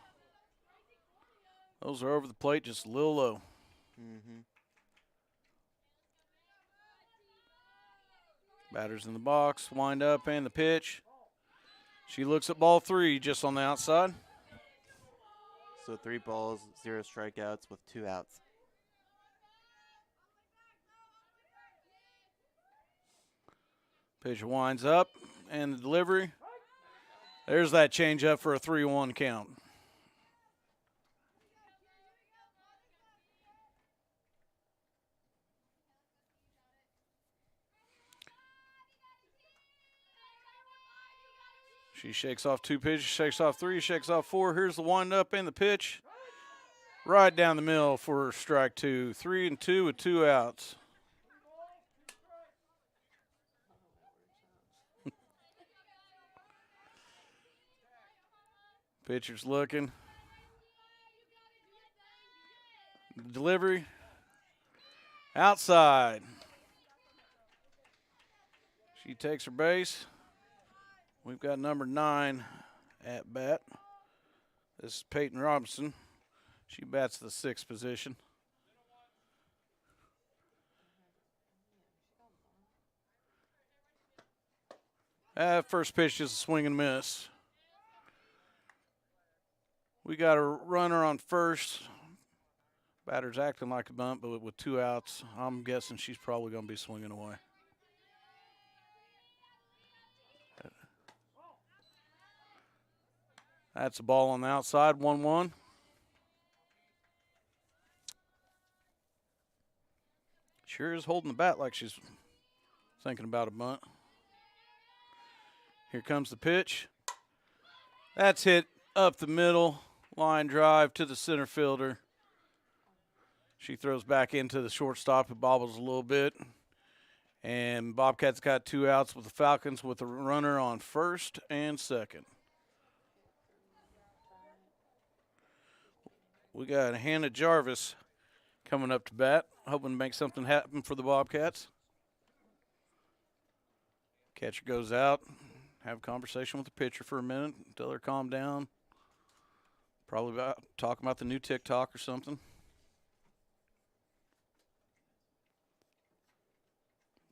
Those are over the plate, just a little low. Batter's in the box, wind up, and the pitch. She looks at ball 3, just on the outside. So 3 balls, 0 strikeouts with 2 outs. Pitcher winds up, and the delivery. There's that changeup for a 3-1 count. She shakes off 2 pitches, shakes off 3, shakes off 4. Here's the wind up and the pitch. Right down the middle for strike 2. 3-2 with 2 outs. Pitcher's looking. Delivery. Outside. She takes her base. We've got number 9 at bat. This is Peyton Robinson. She bats the 6th position. First pitch is a swing and miss. We got a runner on first. Batter's acting like a bunt, but with 2 outs, I'm guessing she's probably going to be swinging away. That's a ball on the outside, 1-1. Sure is holding the bat like she's thinking about a bunt. Here comes the pitch. That's hit up the middle, line drive to the center fielder. She throws back into the shortstop. It bobbles a little bit. And Bobcats got 2 outs with the Falcons with a runner on first and second. We got Hannah Jarvis coming up to bat, hoping to make something happen for the Bobcats. Catcher goes out, have a conversation with the pitcher for a minute until they're calmed down. Probably talking about the new TikTok or something.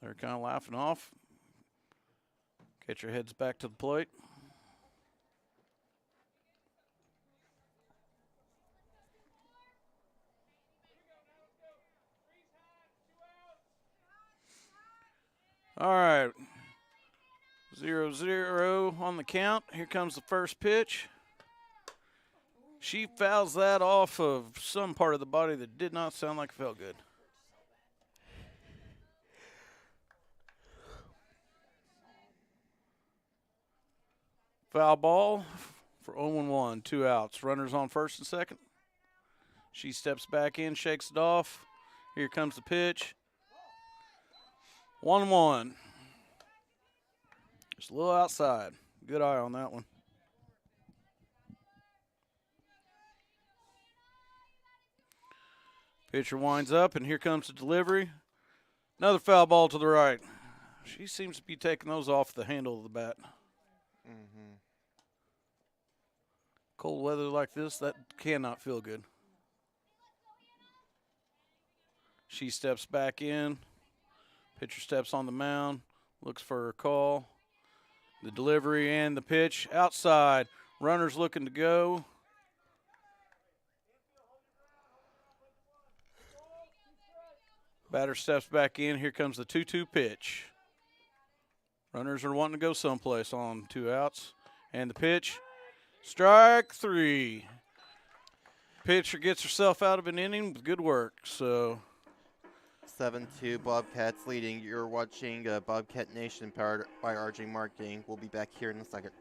They're kind of laughing off. Catcher heads back to the plate. All right. 0-0 on the count. Here comes the first pitch. She fouls that off of some part of the body that did not sound like it felt good. Foul ball for 0-1, 2 outs. Runners on first and second. She steps back in, shakes it off. Here comes the pitch. 1-1. Just a little outside. Good eye on that one. Pitcher winds up, and here comes the delivery. Another foul ball to the right. She seems to be taking those off the handle of the bat. Mm-hmm. Cold weather like this, that cannot feel good. She steps back in. Pitcher steps on the mound, looks for her call. The delivery and the pitch outside. Runners looking to go. Batter steps back in. Here comes the 2-2 pitch. Runners are wanting to go someplace on 2 outs. And the pitch, strike 3. Pitcher gets herself out of an inning with good work. So 7-2 Bobcats leading. You're watching Bobcat Nation powered by RJ Marketing. We'll be back here in a second.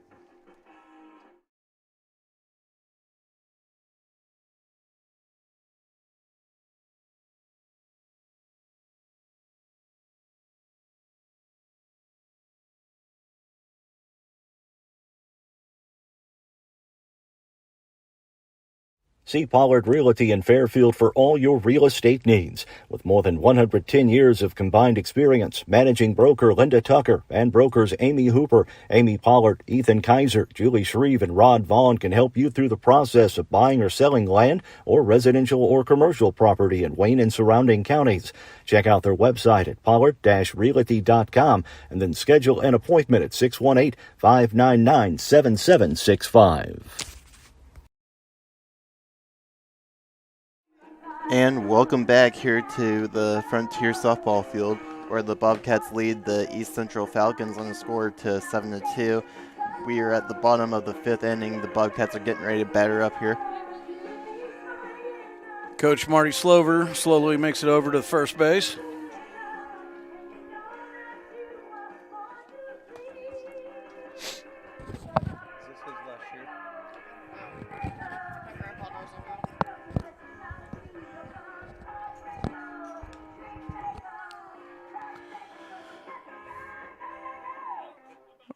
See Pollard Realty in Fairfield for all your real estate needs. With more than 110 years of combined experience, managing broker Linda Tucker and brokers Amy Hooper, Amy Pollard, Ethan Kaiser, Julie Shreve, and Rod Vaughn can help you through the process of buying or selling land or residential or commercial property in Wayne and surrounding counties. Check out their website at pollard-realty.com and then schedule an appointment at 618-599-7765. And welcome back here to the Frontier softball field, where the Bobcats lead the East Central Falcons on the score to 7-2. We are at the bottom of the 5th inning. The Bobcats are getting ready to batter up here. Coach Marty Slover slowly makes it over to the first base.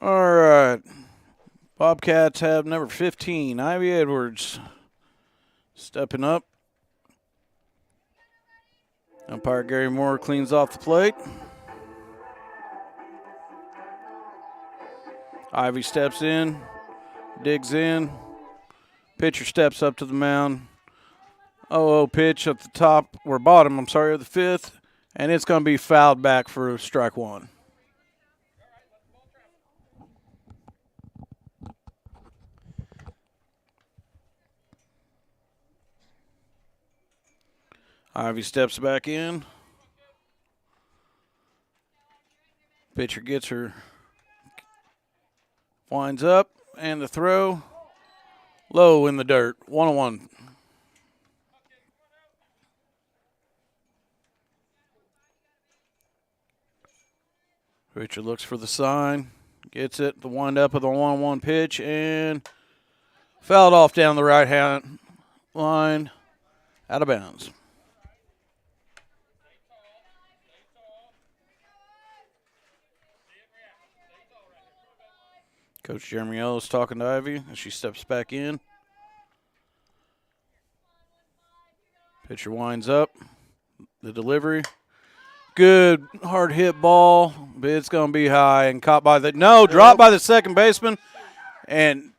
All right. Bobcats have number 15, Ivy Edwards, stepping up. Umpire Gary Moore cleans off the plate. Ivy steps in, digs in. Pitcher steps up to the mound. 0-0 pitch at the top, or bottom, of the 5th, and it's going to be fouled back for strike 1. Ivy steps back in. Pitcher gets her, winds up, and the throw low in the dirt. 1-1. Pitcher looks for the sign, gets it, the wind up of the 1-1 pitch, and fouled off down the right hand line, out of bounds. Coach Jeremy Ellis talking to Ivy as she steps back in. Pitcher winds up. The delivery. Good hard hit ball, but it's going to be high and caught by the dropped by the second baseman and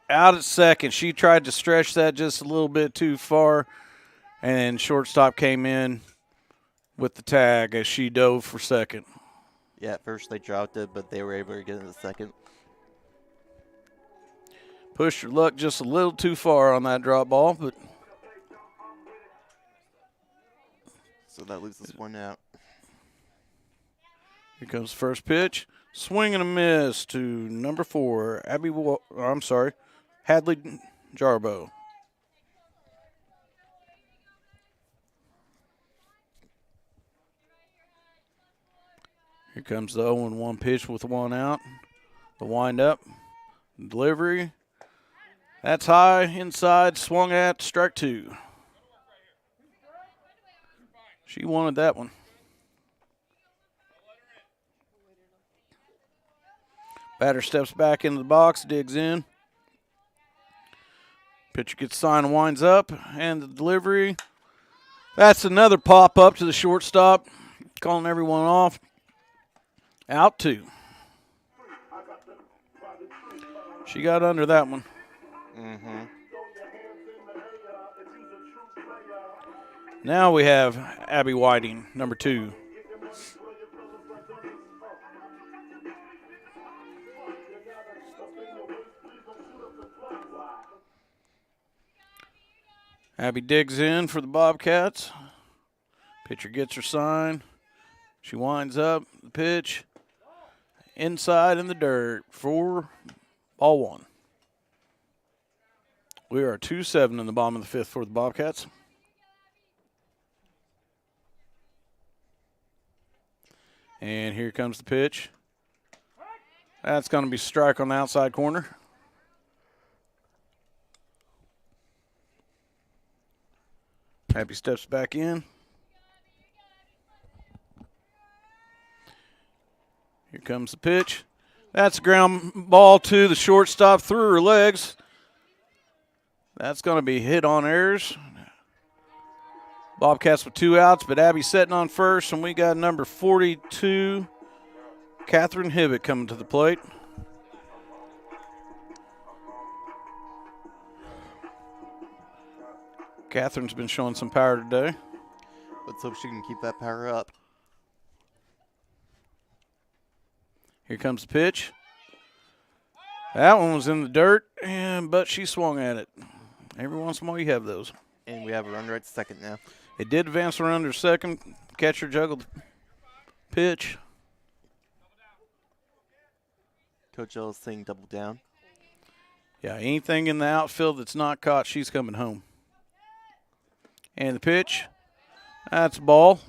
out at second. She tried to stretch that just a little bit too far, and shortstop came in with the tag as she dove for second. Yeah, at first they dropped it, but they were able to get in the second. Pushed her luck just a little too far on that drop ball, but so that leaves us one out. Here comes the first pitch. Swing and a miss to number 4, Hadley Jarbo. Here comes the 0-1 pitch with 1 out. The windup, delivery. That's high, inside, swung at, strike 2. She wanted that one. Batter steps back into the box, digs in. Pitcher gets signed, winds up, and the delivery. That's another pop up to the shortstop, calling everyone off. Out 2. She got under that one. Mm-hmm. Now we have Abby Whiting, number 2. Abby digs in for the Bobcats. Pitcher gets her sign. She winds up the pitch. Inside in the dirt for ball 1. We are 2-7 in the bottom of the 5th for the Bobcats. And here comes the pitch. That's going to be strike on the outside corner. Abby steps back in. Here comes the pitch. That's a ground ball to the shortstop through her legs. That's going to be hit on errors. Bobcats with 2 outs, but Abby setting on first, and we got number 42, Catherine Hibbett, coming to the plate. Catherine's been showing some power today. Let's hope she can keep that power up. Here comes the pitch. That one was in the dirt, but she swung at it. Every once in a while you have those. And we have a runner at second now. It did advance around her second. Catcher juggled the pitch. Coach Ellis saying double down. Yeah, anything in the outfield that's not caught, she's coming home. And the pitch, that's a ball.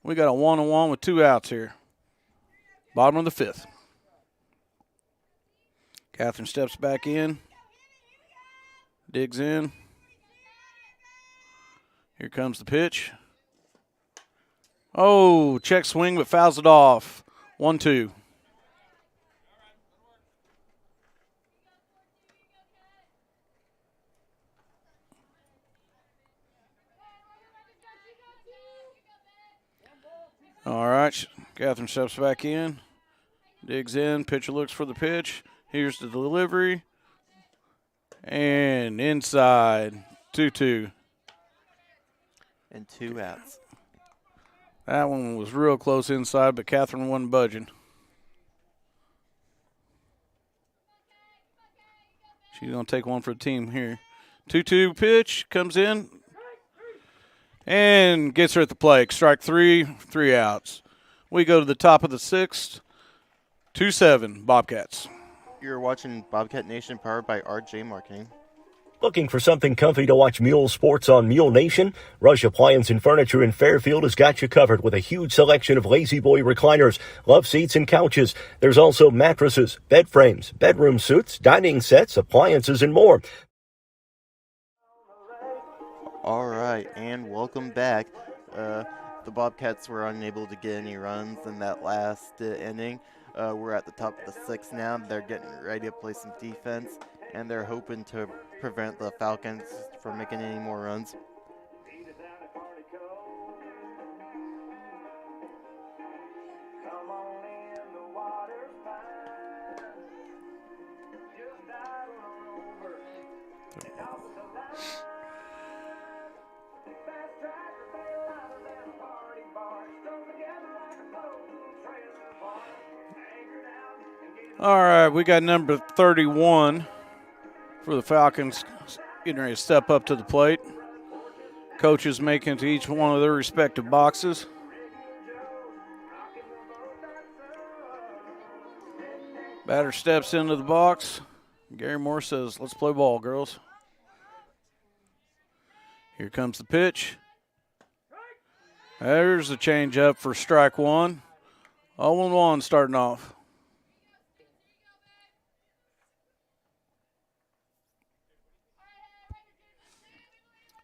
We got a 1-1 with 2 outs here. Bottom of the 5th. Catherine steps back in. Digs in. Here comes the pitch. Oh, check swing, but fouls it off. 1-2. All right, Catherine steps back in, digs in, pitcher looks for the pitch. Here's the delivery, and inside, 2-2. And 2 outs. That one was real close inside, but Catherine wasn't budging. She's going to take one for the team here. 2-2 pitch comes in and gets her at the plate. Strike 3, 3 outs. We go to the top of the 6th. 2-7 Bobcats. You're watching Bobcat Nation powered by RJ Marketing. Looking for something comfy to watch Mule Sports on Mule Nation? Rush Appliance and Furniture in Fairfield has got you covered with a huge selection of Lazy Boy recliners, love seats, and couches. There's also mattresses, bed frames, bedroom suites, dining sets, appliances, and more. All right, and welcome back. The Bobcats were unable to get any runs in that last inning. We're at the top of the 6th now. They're getting ready to play some defense, and they're hoping to prevent the Falcons from making any more runs. All right, we got number 31 for the Falcons getting ready to step up to the plate. Coaches making it to each one of their respective boxes. Batter steps into the box. Gary Moore says, "Let's play ball, girls." Here comes the pitch. There's the changeup for strike 1. 0-1 starting off.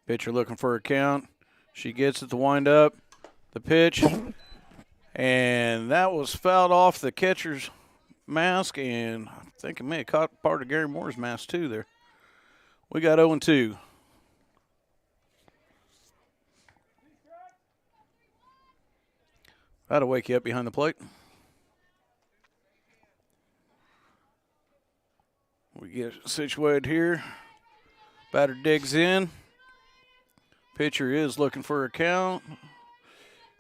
Pitcher looking for a count. She gets it to wind up. The pitch. And that was fouled off the catcher's mask, and I think it may have caught part of Gary Moore's mask too there. We got 0-2. That'll wake you up behind the plate. We get situated here. Batter digs in. Pitcher is looking for a count.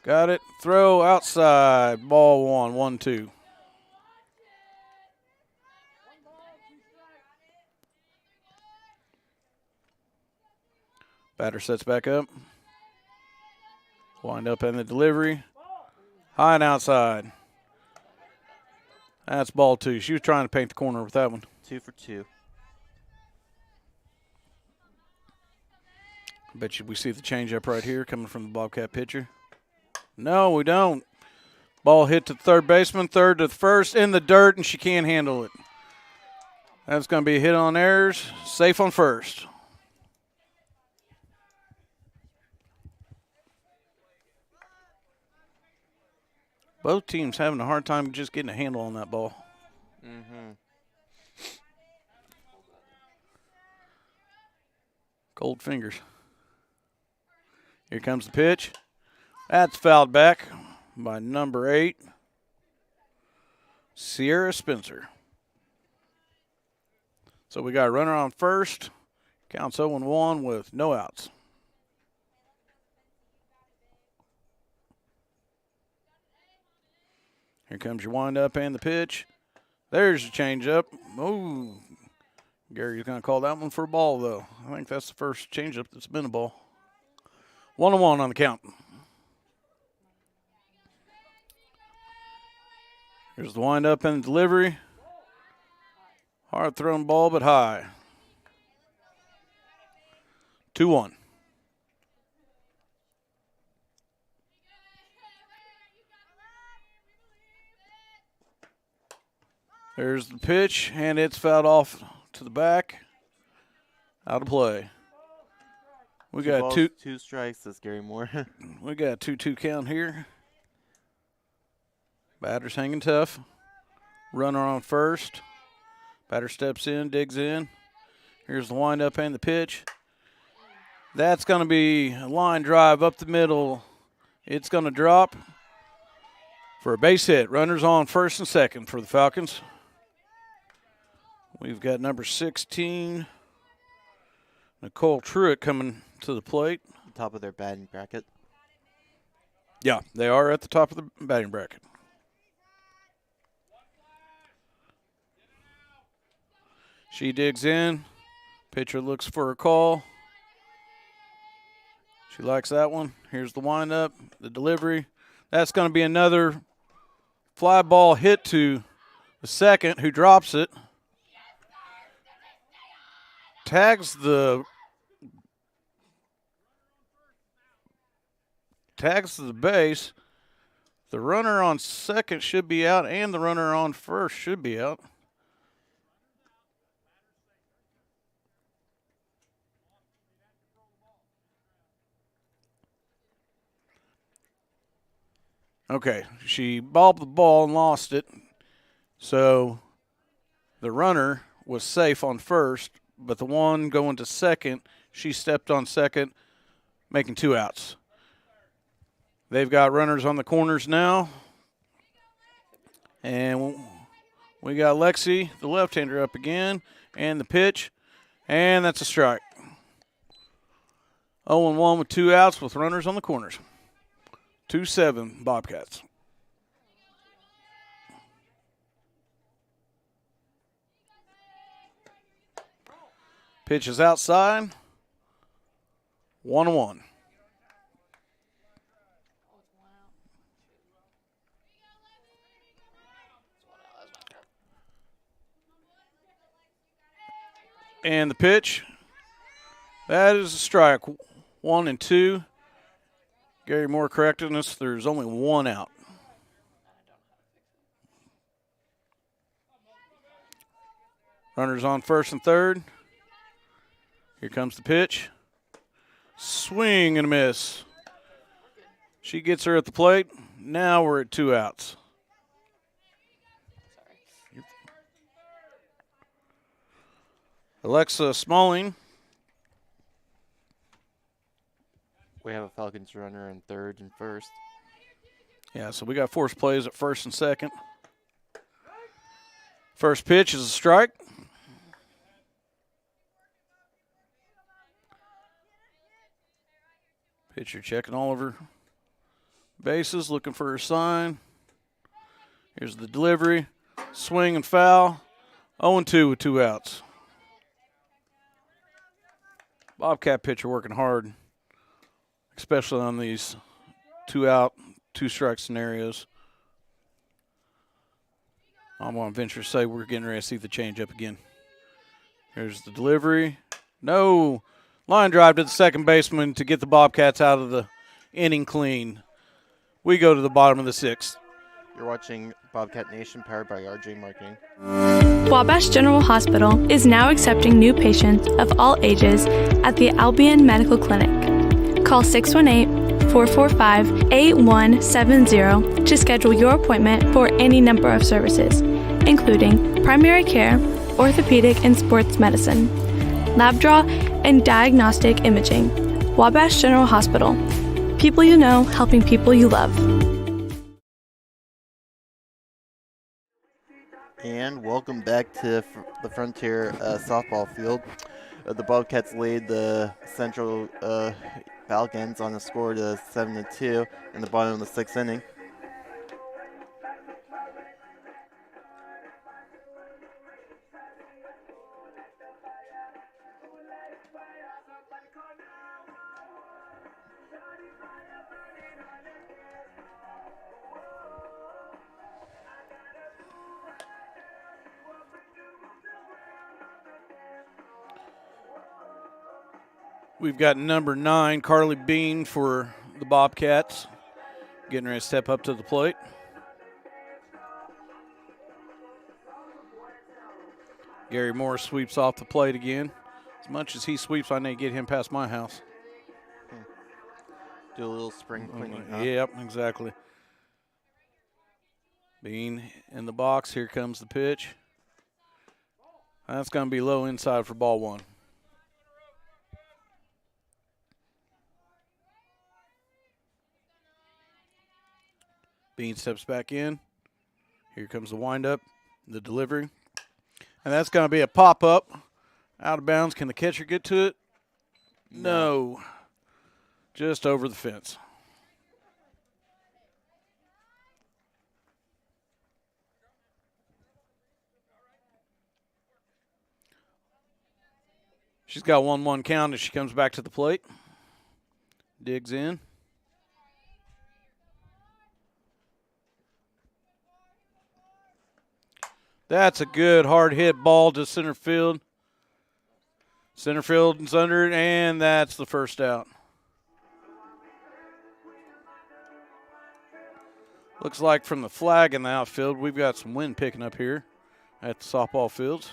Got it. Throw outside. Ball 1, 1-2. Batter sets back up. Wind up in the delivery. High and outside. That's ball 2. She was trying to paint the corner with that one. 2 for 2. I bet you we see the changeup right here coming from the Bobcat pitcher. No, we don't. Ball hit to the third baseman, third to the first, in the dirt, and she can't handle it. That's going to be a hit on errors. Safe on first. Both teams having a hard time just getting a handle on that ball. Mm-hmm. Cold fingers. Here comes the pitch. That's fouled back by number 8, Sierra Spencer. So we got a runner on first. Counts 0-1 with no outs. Here comes your windup and the pitch. There's the changeup. Oh, Gary's going to call that one for a ball, though. I think that's the first changeup that's been a ball. 1-1 on the count. Here's the windup and the delivery. Hard thrown ball, but high. 2-1. There's the pitch, and it's fouled off to the back. Out of play. We got balls, 2 strikes, says Gary Moore. We got a 2-2 count here. Batter's hanging tough. Runner on first. Batter steps in, digs in. Here's the windup and the pitch. That's going to be a line drive up the middle. It's going to drop for a base hit. Runners on first and second for the Falcons. We've got number 16, Nicole Truitt, coming to the plate. Top of their batting bracket. Yeah, they are at the top of the batting bracket. She digs in. Pitcher looks for a call. She likes that one. Here's the windup, the delivery. That's going to be another fly ball hit to the second, who drops it. Tags the base. The runner on second should be out, and the runner on first should be out. Okay, she bobbed the ball and lost it. So the runner was safe on first, but the one going to second, she stepped on second, making 2 outs. They've got runners on the corners now. And we got Lexi, the left-hander, up again, and the pitch, and that's a strike. 0-1 with 2 outs with runners on the corners. 2-7 Bobcats. Pitch is outside. 1-1. And the pitch. That is a strike. 1-2. Gary Moore corrected us. There's only 1 out. Runners on first and third. Here comes the pitch. Swing and a miss. She gets her at the plate. Now we're at 2 outs. Alexa Smalling. We have a Falcons runner in third and first. Yeah, so we got forced plays at first and second. First pitch is a strike. Pitcher checking all over bases, looking for her sign. Here's the delivery. Swing and foul. 0-2 with 2 outs. Bobcat pitcher working hard, especially on these 2 out, 2 strike scenarios. I'm going to venture to say we're getting ready to see the changeup again. Here's the delivery. No. Line drive to the second baseman to get the Bobcats out of the inning clean. We go to the bottom of the 6th. You're watching Bobcat Nation, powered by RJ Marketing. Wabash General Hospital is now accepting new patients of all ages at the Albion Medical Clinic. Call 618-445-8170 to schedule your appointment for any number of services, including primary care, orthopedic and sports medicine, lab draw, and diagnostic imaging. Wabash General Hospital. People you know, helping people you love. And welcome back to the Frontier softball field. The Bobcats lead the Central Falcons on a score to 7-2 in the bottom of the 6th inning. We've got number 9, Carly Bean, for the Bobcats, getting ready to step up to the plate. Gary Moore sweeps off the plate again. As much as he sweeps, I need to get him past my house. Do a little spring cleaning, huh? Yep, exactly. Bean in the box. Here comes the pitch. That's going to be low inside for ball 1. Bean steps back in. Here comes the windup, the delivery. And that's going to be a pop-up. Out of bounds. Can the catcher get to it? No. Just over the fence. She's got 1-1 count as she comes back to the plate. Digs in. That's a good hard hit ball to center field. Center field's under it, and that's the first out. Looks like from the flag in the outfield, we've got some wind picking up here at the softball fields.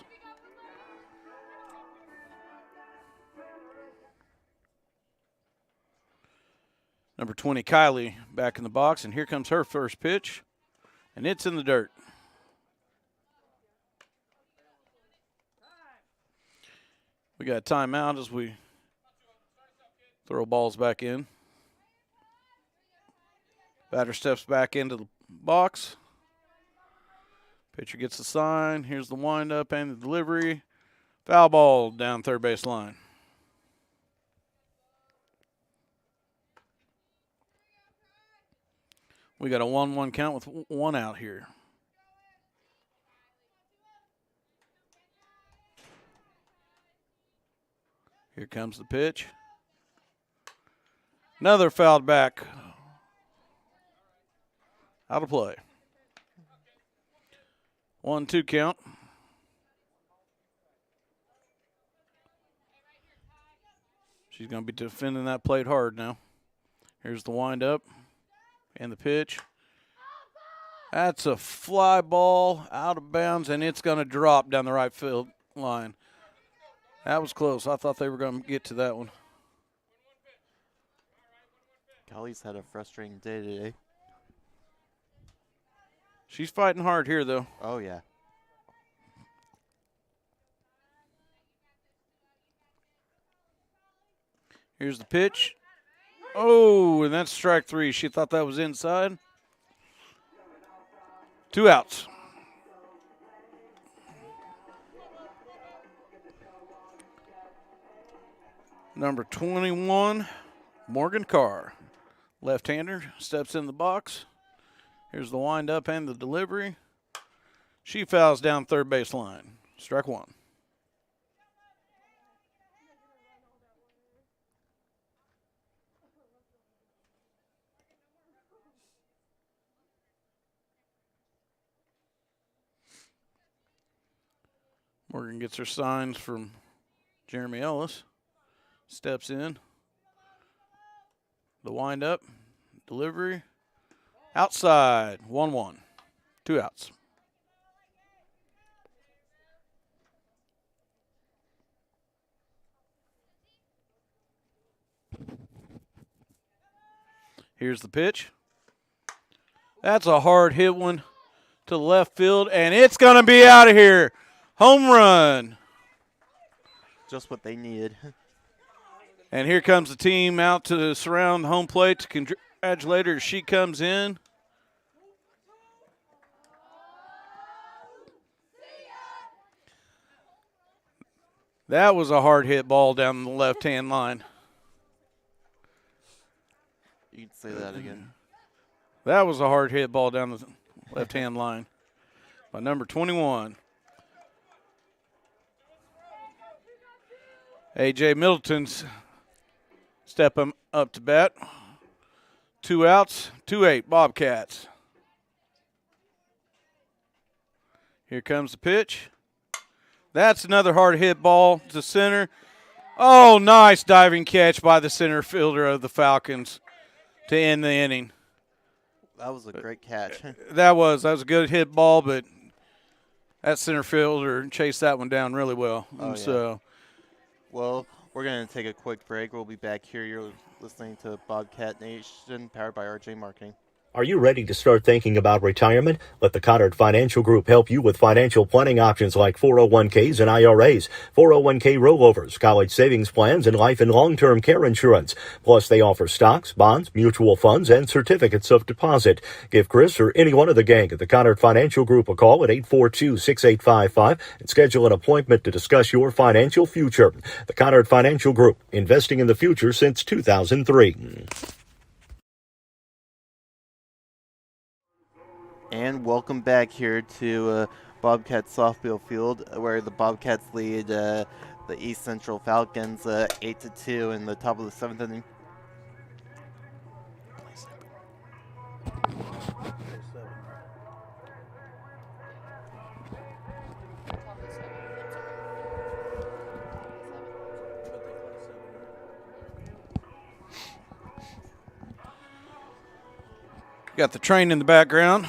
Number 20, Kylie, back in the box, and here comes her first pitch, and it's in the dirt. We got a timeout as we throw balls back in. Batter steps back into the box. Pitcher gets the sign. Here's the windup and the delivery. Foul ball down third base line. We got a 1-1 count with 1 out here. Here comes the pitch. Another fouled back. Out of play. 1-2 count. She's going to be defending that plate hard now. Here's the windup and the pitch. That's a fly ball out of bounds, and it's going to drop down the right field line. That was close. I thought they were going to get to that one. Kylie's had a frustrating day today. She's fighting hard here, though. Oh, yeah. Here's the pitch. Oh, and that's strike 3. She thought that was inside. 2 outs. Number 21, Morgan Carr. Left-hander, steps in the box. Here's the windup and the delivery. She fouls down third base line. Strike 1. Morgan gets her signs from Jeremy Ellis. Steps in. The windup, delivery, outside, 1-1, 2 outs. Here's the pitch. That's a hard hit one to left field, and it's going to be out of here. Home run. Just what they needed. And here comes the team out to surround the home plate to congratulate her as she comes in. That was a hard hit ball down the left-hand line. You can say that again. That was a hard hit ball down the left-hand line by number 21. A.J. Middleton's stepping up to bat. 2 outs, 2-8, Bobcats. Here comes the pitch. That's another hard hit ball to center. Oh, nice diving catch by the center fielder of the Falcons to end the inning. That was a great catch. That was a good hit ball, but that center fielder chased that one down really well. Oh, yeah. So, well, we're going to take a quick break. We'll be back here. You're listening to Bobcat Nation, powered by RJ Marketing. Are you ready to start thinking about retirement? Let the Conard Financial Group help you with financial planning options like 401ks and IRAs, 401k rollovers, college savings plans, and life and long-term care insurance. Plus, they offer stocks, bonds, mutual funds, and certificates of deposit. Give Chris or any one of the gang at the Conard Financial Group a call at 842-6855 and schedule an appointment to discuss your financial future. The Conard Financial Group, investing in the future since 2003. And welcome back here to Bobcat softball field, where the Bobcats lead the East Central Falcons 8-2 in the top of the 7th inning. Got the train in the background.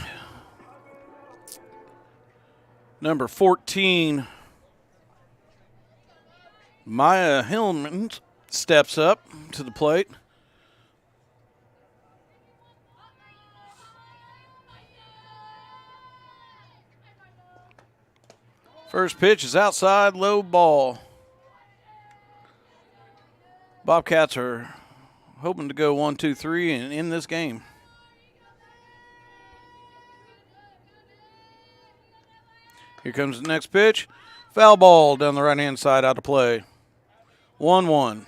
Number 14, Maya Hillman steps up to the plate. First pitch is outside, low ball. Bobcats are hoping to go 1-2-3 and end this game. Here comes the next pitch. Foul ball down the right-hand side, out of play. 1-1.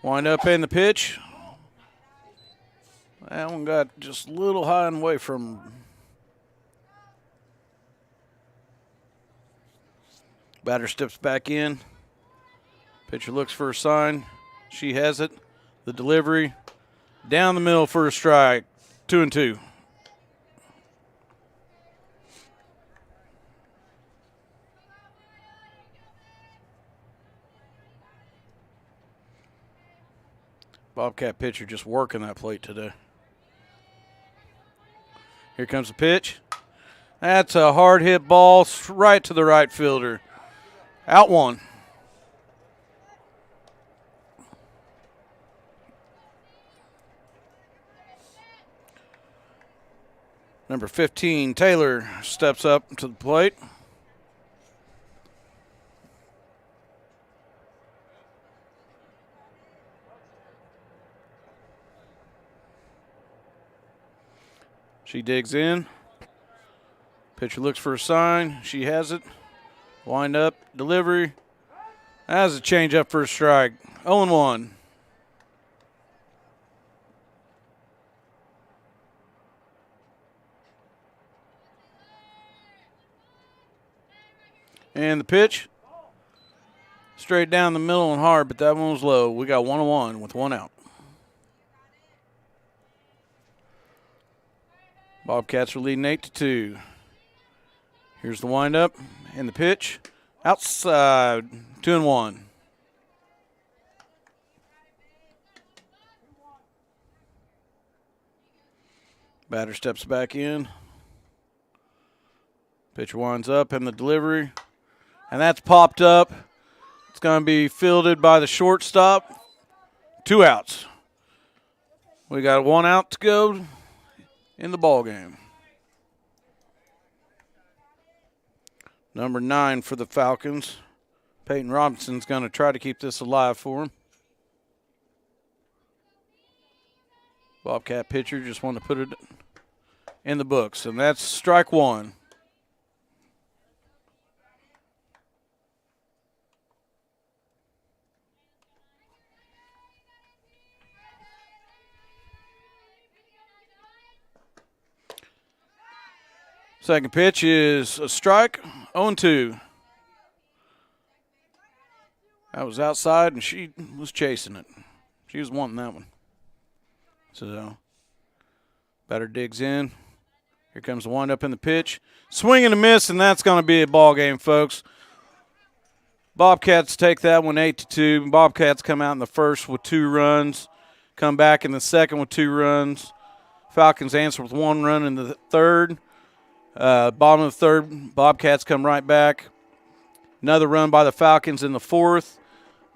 Wind up in the pitch. That one got just a little high and away from him. Batter steps back in. Pitcher looks for a sign. She has it. The delivery. Down the middle for a strike. 2-2. Bobcat pitcher just working that plate today. Here comes the pitch. That's a hard hit ball right to the right fielder. Out one. Number 15, Taylor, steps up to the plate. She digs in. Pitcher looks for a sign. She has it. Wind up, delivery. That's a change up for a strike. 0-1. And the pitch. Straight down the middle and hard, but that one was low. We got 1-1 with one out. Bobcats are leading 8-2. Here's the windup and the pitch. Outside, 2-1. Batter steps back in. Pitcher winds up and the delivery. And that's popped up. It's going to be fielded by the shortstop. 2 outs. We got 1 out to go in the ball game. Number 9 for the Falcons. Peyton Robinson's going to try to keep this alive for him. Bobcat pitcher just wanted to put it in the books, and that's strike 1. Second pitch is a strike, 0-2. That was outside, and she was chasing it. She was wanting that one. So, batter digs in. Here comes the windup in the pitch. Swing and a miss, and that's going to be a ball game, folks. Bobcats take that one 8-2. Bobcats come out in the first with 2 runs, come back in the second with 2 runs. Falcons answer with 1 run in the third. Bottom of the third, Bobcats come right back. Another run by the Falcons in the fourth.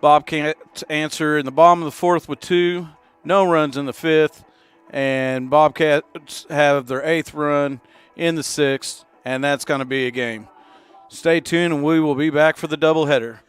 Bobcats answer in the bottom of the fourth with 2. No runs in the fifth. And Bobcats have their 8th run in the 6th. And that's going to be a game. Stay tuned, and we will be back for the doubleheader.